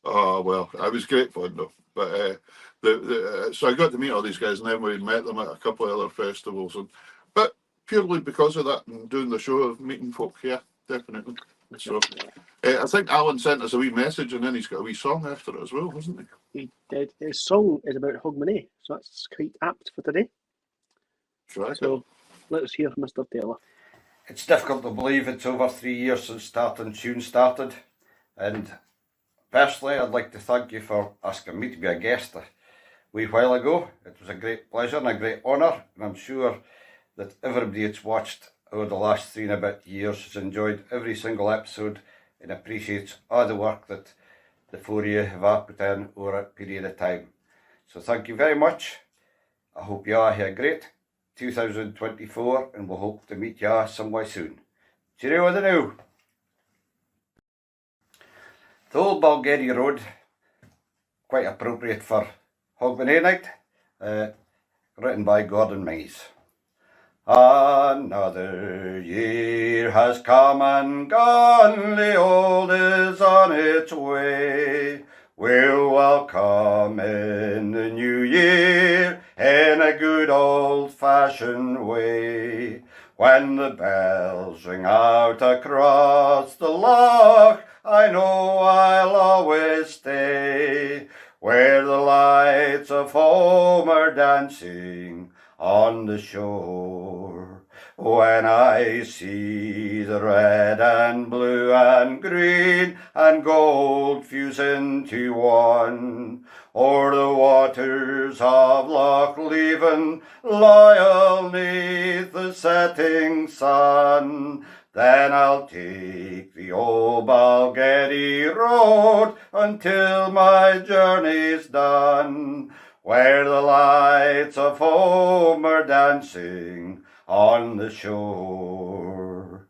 Oh well, I was great fun though. But so I got to meet all these guys, and then we met them at a couple of other festivals, but purely because of that and doing the show of meeting folk, yeah, definitely. So I think Alan sent us a wee message, and then he's got a wee song after it as well, hasn't he? He did. His song is about Hogmanay, so that's quite apt for today. Correct. So let's hear from Mr. Taylor. It's difficult to believe it's over 3 years since Tartan Tunes started, and personally I'd like to thank you for asking me to be a guest a wee while ago. It was a great pleasure and a great honour, and I'm sure that everybody that's watched over the last 3 and a bit years has enjoyed every single episode and appreciates all the work that the four of you have put in over a period of time. So thank you very much. I hope you all have a great 2024, and we'll hope to meet you somewhere soon. Cheerio with the new. The Old Bulgaria Road, quite appropriate for Hogmanay night, written by Gordon Mays. Another year has come and gone, the old is on its way. We'll welcome in the new year in a good old-fashioned way. When the bells ring out across the loch, I know I'll always stay, where the lights of home are dancing on the shore. When I see the red and blue and green and gold fuse into one, o'er the waters of Loch Leven, loyal 'neath the setting sun, then I'll take the old Bulgari road until my journey's done, where the lights of home are dancing on the shore.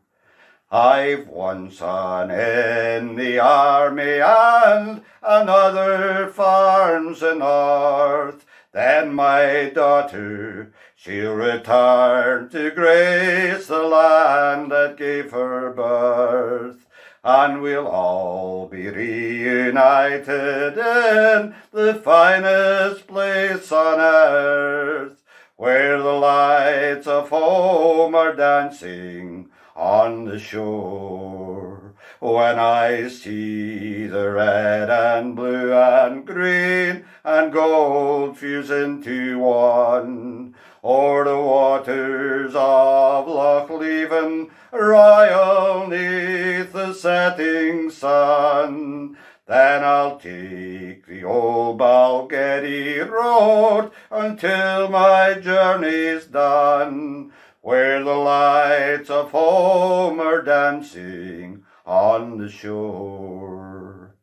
I've one son in the army and another farms in north, then my daughter, she'll return to grace the land that gave her birth, and we'll all be reunited in the finest place on earth, where the lights of home are dancing on the shore. When I see the red and blue and green and gold fuse into one, o'er the waters of Loch Leven, royal 'neath the setting sun, then I'll take the old Bulgari road until my journey's done, where the lights of home are dancing on the shore.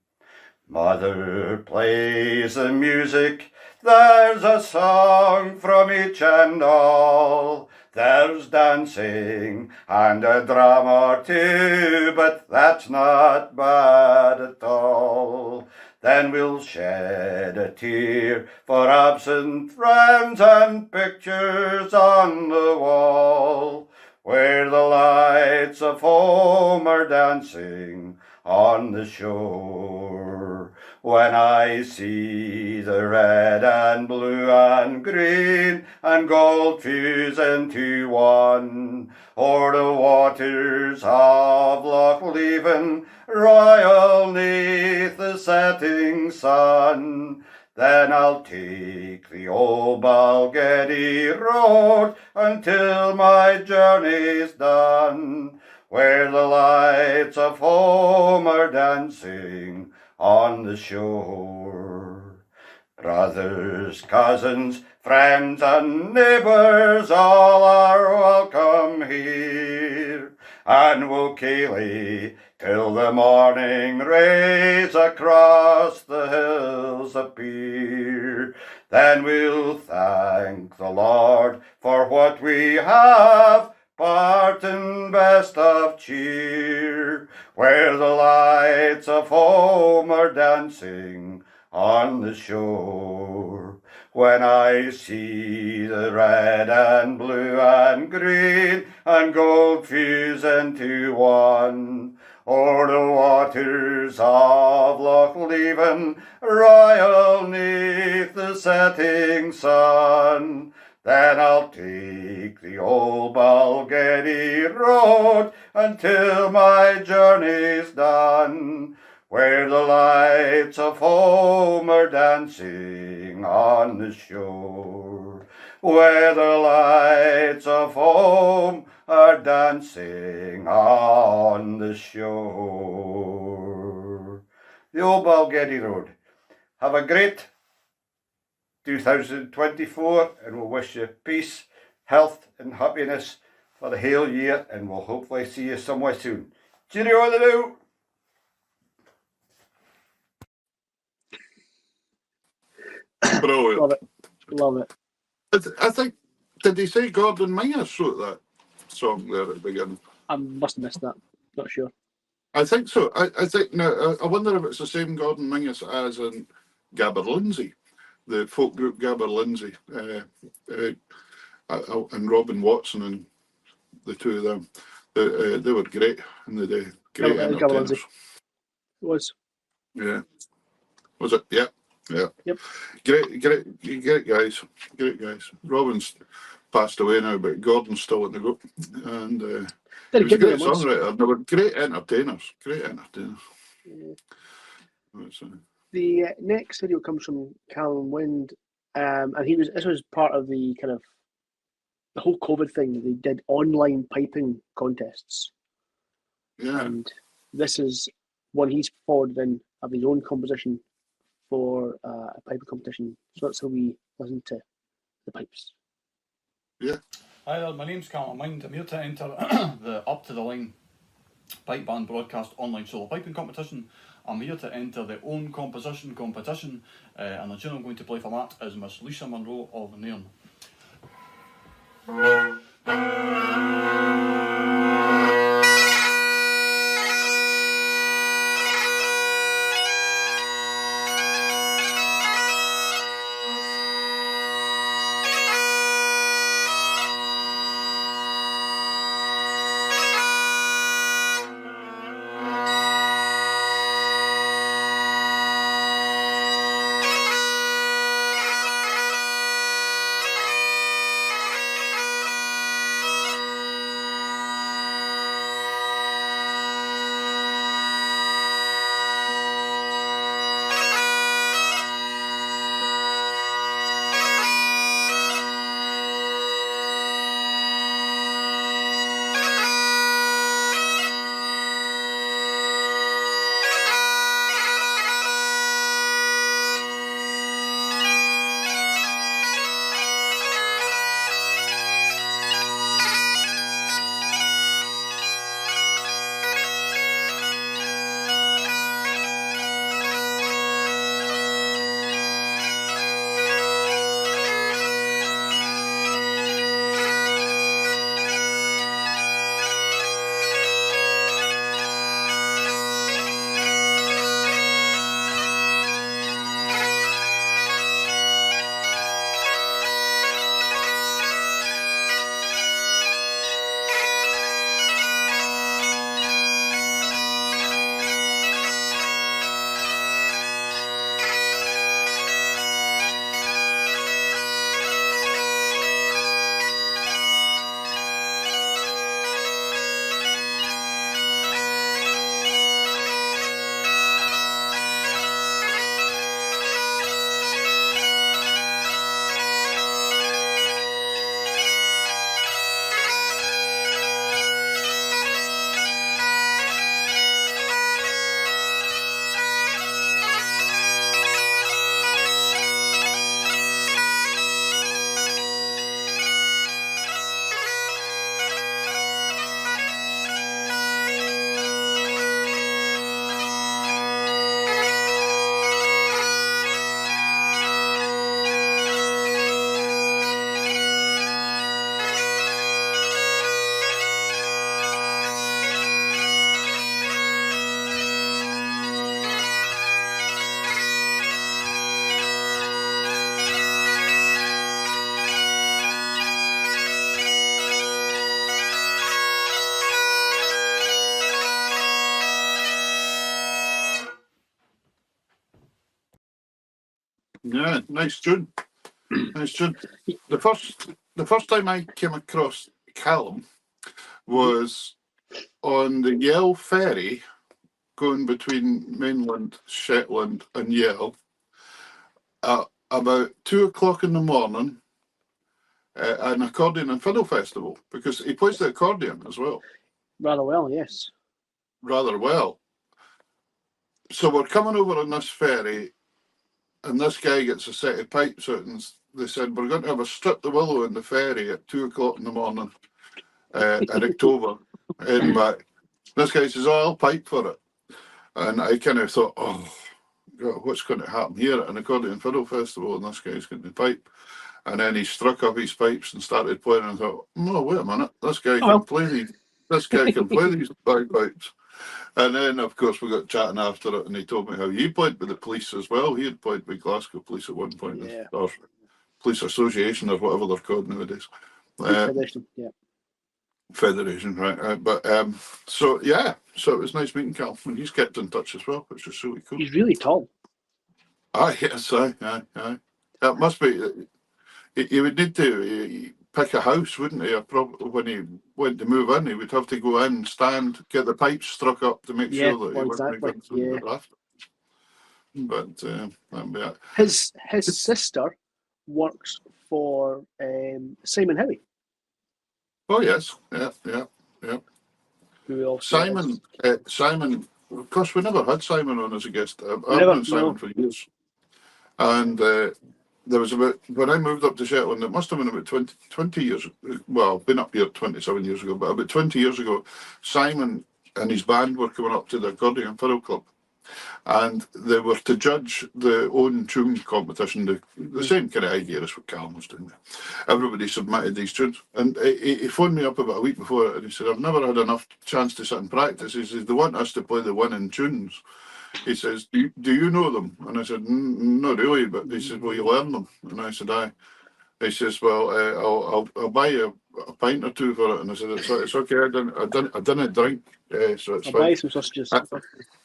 Mother plays the music, there's a song from each and all, there's dancing and a drum or two, but that's not bad at all. Then we'll shed a tear for absent friends and pictures on the wall, where the lights of home are dancing on the shore. When I see the red and blue and green and gold fuse into one, o'er the waters of Loch Leven, royal 'neath the setting sun, then I'll take the old Bulgari road until my journey's done, where the lights of home are dancing on the shore. Brothers, cousins, friends and neighbours, all are welcome here, and we'll ceilidh till the morning rays across the hills appear. Then we'll thank the Lord for what we have, part and best of cheer, where the lights of home are dancing on the shore. When I see the red and blue and green and gold fuse into one, o'er the waters of Loch Leven, royal neath the setting sun, then I'll take the old Balgeddy road until my journey's done, where the lights of home are dancing on the shore, where the lights of home are dancing on the shore. The old Balgeddy Road. Have a great 2024, and we'll wish you peace, health and happiness for the whole year, and we'll hopefully see you somewhere soon. Cheerio on the new! Brilliant. Love it. Love it. I think, did he say Gordon Mingus wrote that song there at the beginning? I must have missed that. Not sure. I think so. I think now. I wonder if it's the same Gordon Mingus as in Gabber Lindsay, the folk group Gabber Lindsay, and Robin Watson and the two of them. They were great in the day. Great Gabber Lindsay. entertainers. It was. Yeah. Was it? Yeah. Yeah. Yep. Great guys. Great guys. Robin's passed away now, but Gordon's still in the group. And he was a great songwriter. They were great entertainers. Great entertainers. The next video comes from Callum Wind, and this was part of the kind of the whole COVID thing. They did online piping contests. Yeah. And this is one he's forwarded in of his own composition for a piping competition. So that's how we listen to the pipes. Yeah. Hi there, my name's Callum Wind. I'm here to enter the Up to the Line Pipe Band Broadcast Online Solo Piping Competition. I'm here to enter the own composition competition, and the tune I'm going to play for that is Miss Lisa Monroe of Nairn. nice tune. Nice tune. The first time I came across Callum was on the Yell ferry going between mainland Shetland and Yell at about 2 o'clock in the morning at an accordion and fiddle festival, because he plays the accordion as well. Rather well, yes. Rather well. So we're coming over on this ferry, and this guy gets a set of pipes out, and they said, we're going to have a strip the willow in the ferry at 2 o'clock in the morning in October. And this guy says, oh, I'll pipe for it. And I kind of thought, oh, God, what's going to happen here at an accordion fiddle festival? And this guy's going to pipe. And then he struck up his pipes and started playing, and I thought, no, wait a minute, this guy can play these. This guy can play these bagpipes. And then, of course, we got chatting after it, and he told me how he played with the police as well. He had played with Glasgow Police at one point, or Police Association, or whatever they're called nowadays. Federation, yeah. Federation, right? So it was nice meeting Cal, and he's kept in touch as well, which is really cool. He's really tall. Yes, aye. That must be. He would need to pick a house, wouldn't he? Probably when he went to move in, he would have to go in, stand, get the pipes struck up to make sure that he wasn't going through the raft. But that'd be it. His sister works for Simon Howie. Oh yes, yeah. Who also Simon. Of course, we never had Simon on as a guest. I've known Simon for years, and there was about, when I moved up to Shetland, it must have been about 20 years. Well, I've been up here 27 years ago, but about 20 years ago, Simon and his band were coming up to the Accordion Fiddle Club, and they were to judge the own tune competition, the same kind of idea as what Callum was doing there. Everybody submitted these tunes, and he phoned me up about a week before, and he said, I've never had enough chance to sit and practice. He says, they want us to play the winning tunes. He says, do you know them? And I said, not really, but he said, well, you learn them. And I said, aye. He says, well, I'll buy you a pint or two for it. And I said, it's okay, I didn't drink, so it's I'll fine. buy some sausages.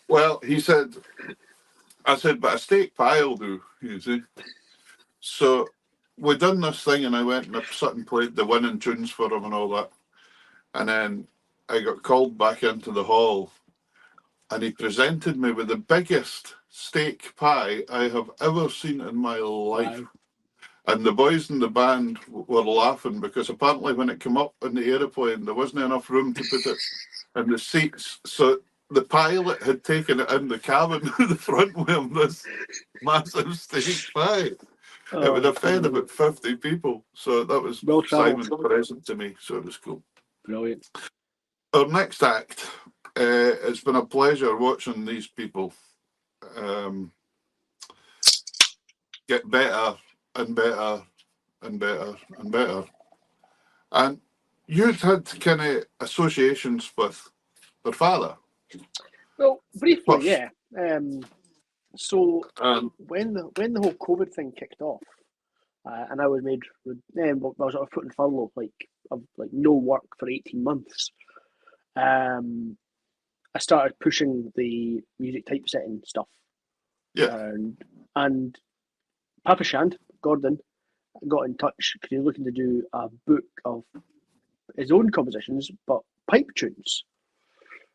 Well, he said, I said, but a steak pie will do, you see. So we done this thing, and I went and I sat and played the winning tunes for him and all that. And then I got called back into the hall, and he presented me with the biggest steak pie I have ever seen in my life. Wow. And the boys in the band were laughing, because apparently when it came up in the aeroplane, there wasn't enough room to put it in the seats. So the pilot had taken it in the cabin to the front with him, this massive steak pie. It would have fed about 50 people. So that was Simon's present to me. So it was cool. Brilliant. Our next act, it's been a pleasure watching these people get better and better and better and better. And you'd had kind of associations with their father. Well, briefly, yeah. So when the whole COVID thing kicked off, and I was made, I was put in furlough, like no work for 18 months. I started pushing the music typesetting stuff. Yeah. And Papa Shand, Gordon, got in touch because he was looking to do a book of his own compositions, but pipe tunes.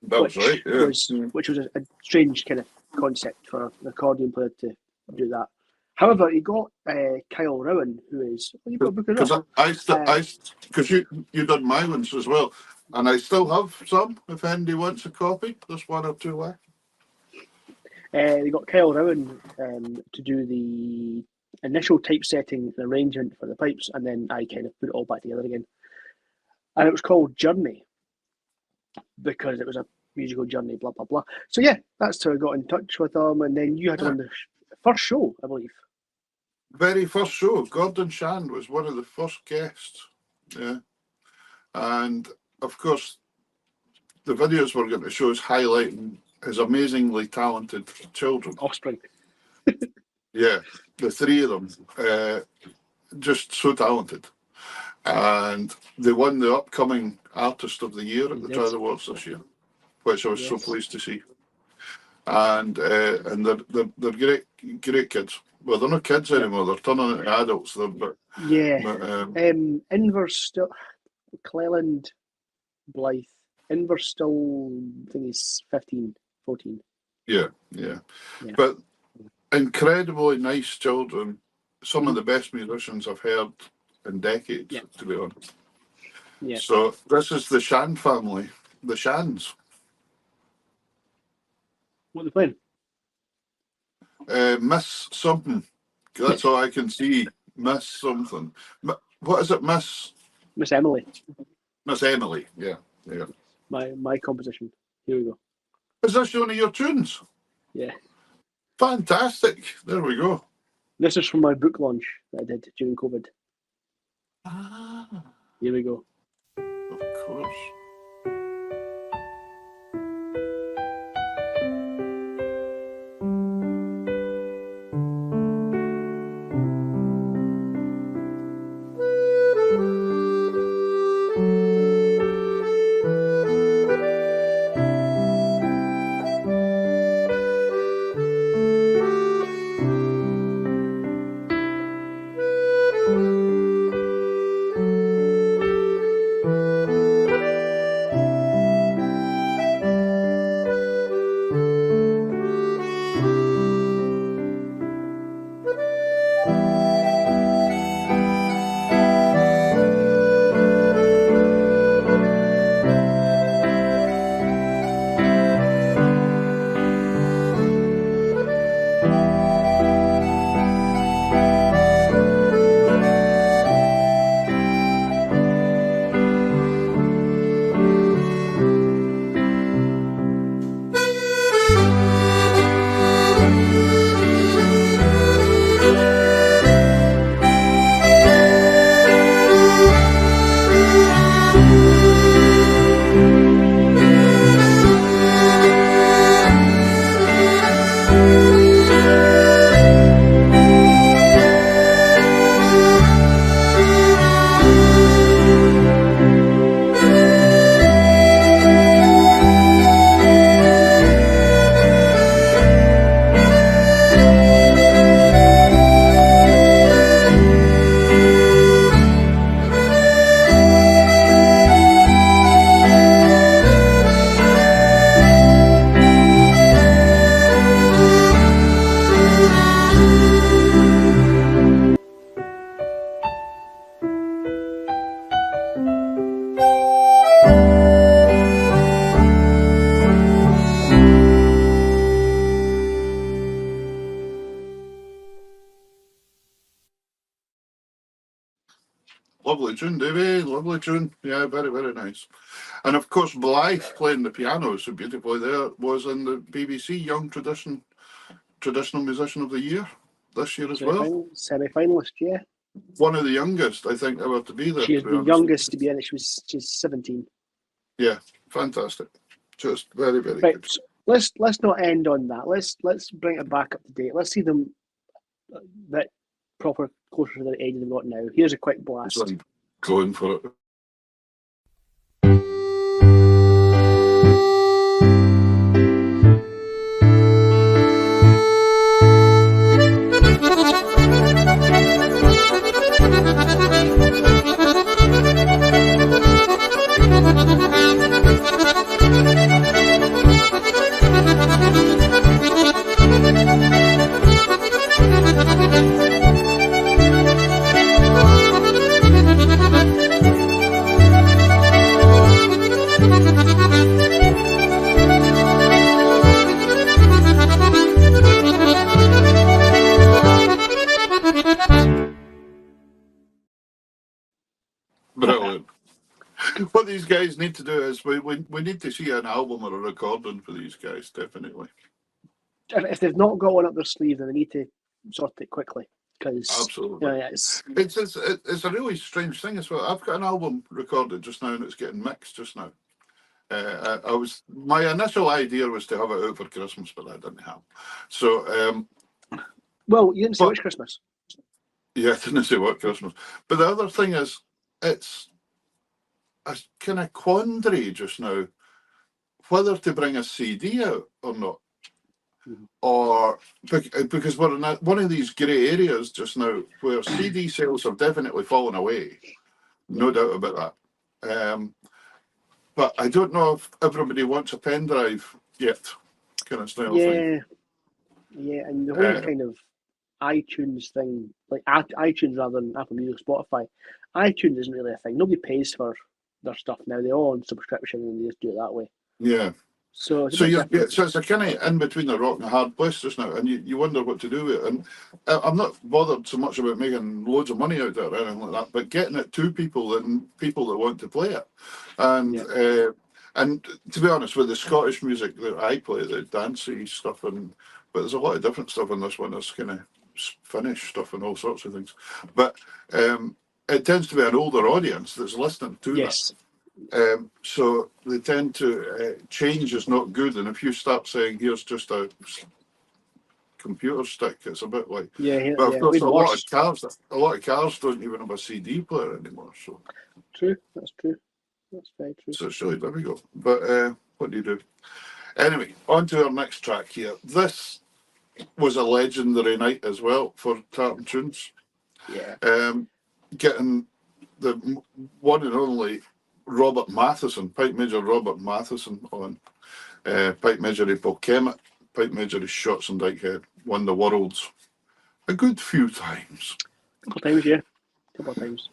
That was right, yeah. Which was a strange kind of concept for an accordion player to do that. However, he got Kyle Rowan, who is... You've got a book as well. Because you done my ones as well, and I still have some, if anybody wants a copy. There's one or two left. They got Kyle Rowan to do the initial typesetting and arrangement for the pipes, and then I kind of put it all back together again. And it was called Journey, because it was a musical journey, blah, blah, blah. So yeah, that's how I got in touch with him, and then you had him on the first show, I believe. Very first show. Gordon Shand was one of the first guests. Yeah. And of course, the videos we're going to show is highlighting his amazingly talented children. Offspring. Yeah, the three of them, just so talented. And they won the upcoming Artist of the Year at the Trad Awards this year, which I was so pleased to see. And they're great kids. Well, they're not kids anymore. They're turning into adults. Yeah. But Inver's still Cleland, Blythe. Inver's still, I think he's 15, 14. yeah. But incredibly nice children. Some of the best musicians I've heard in decades, to be honest. Yeah. So this is the Shan family, the Shans. What are they playing? Miss something. That's all I can see. Miss something. What is it, Miss? Miss Emily. Miss Emily. Yeah. My composition. Here we go. Is this one of your tunes? Yeah. Fantastic. There we go. This is from my book launch that I did during COVID. Here we go. Of course. Lovely tune, Davey. Lovely tune. Yeah, very, very nice. And of course, Blythe playing the piano so beautifully there was in the BBC Young Traditional Musician of the Year this year as well. Semi-finalist, yeah. One of the youngest, I think, ever to be there. She's to be the honest. youngest to be in it. She's 17. Yeah, fantastic. Just very, very Right, good. so let's not end on that. Let's bring it back up to date. Let's see them that proper closer to the end they've got now. Here's a quick blast. So I'm going for it. Brilliant. What these guys need to do is we need to see an album or a recording for these guys, definitely. If they've not got one up their sleeve, then they need to sort it quickly. Because Absolutely. it's a really strange thing as well. I've got an album recorded just now and it's getting mixed just now. My initial idea was to have it out for Christmas, but that didn't happen. So well, you didn't say which Christmas. Yeah, I didn't say what Christmas. But the other thing is, it's a kind of quandary just now whether to bring a CD out or not. or because we're in one of these grey areas just now where CD sales have definitely fallen away, no doubt about that. But I don't know if everybody wants a pen drive yet, kind of style thing. Yeah, and the whole kind of iTunes thing, like iTunes rather than Apple Music, Spotify, iTunes isn't really a thing. Nobody pays for their stuff now. They're all on subscription and they just do it that way. Yeah. So it's a So bit you're different. so it's a kind of in between the rock and a hard place just now, and you wonder what to do with it. And I'm not bothered so much about making loads of money out there or anything like that, but getting it to people and people that want to play it. And to be honest, with the Scottish music that I play, the dancey stuff, but there's a lot of different stuff in this one. There's kind of Finnish stuff and all sorts of things, but it tends to be an older audience that's listening to that. So they tend to change is not good, and if you start saying here's just a computer stick, it's a bit like. But of course, a lot of cars don't even have a CD player anymore. So true, that's true. That's very true. So it's really difficult. But what do you do? Anyway, on to our next track here. This was a legendary night as well for Tartan Tunes. Yeah. Getting the one and only Robert Matheson, Pipe Major Robert Matheson on Pipe Major Kilkenny, Pipe Major Shots and Dykehead, won the Worlds a good few times. A couple of times, yeah. A couple of times.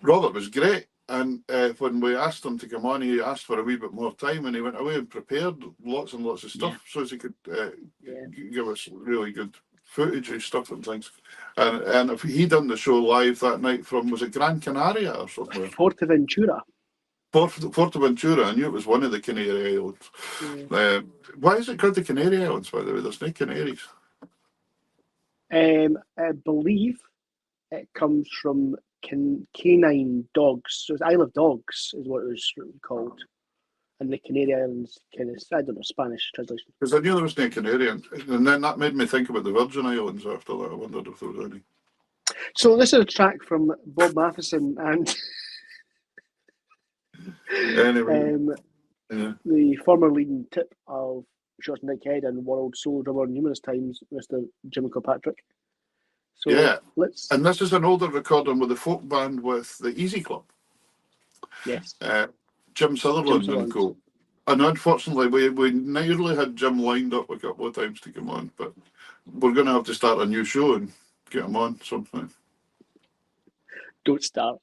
Robert was great, and when we asked him to come on, he asked for a wee bit more time, and he went away and prepared lots and lots of stuff so as he could give us really good footage and stuff and things. And if he done the show live that night from, was it Gran Canaria or somewhere? Forteventura. Forteventura. I knew it was one of the Canary Islands. Why is it called the Canary Islands, by the way? There's no Canaries. I believe it comes from canine dogs. So it's Isle of Dogs is what it was called. And the Canary Islands, kind of, I don't know, Spanish translation. Because I knew there was no Canarian. And then that made me think about the Virgin Islands after that. I wondered if there was any. So this is a track from Bob Matheson and the former leading tip of Shots and Dykehead and world solo drummer numerous times, Mr. Jim Kilpatrick. So and this is an older recording with the folk band with the Easy Club. Yes. Jim Sutherland and co. And unfortunately, we nearly had Jim lined up a couple of times to come on, but we're going to have to start a new show and get him on sometime. Don't start.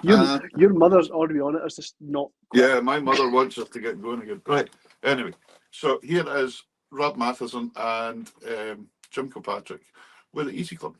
Your mother's already on it. It's just not. Yeah, my mother wants us to get going again. Right. Anyway, so here is Rob Matheson and Jim Kilpatrick with the Easy Club.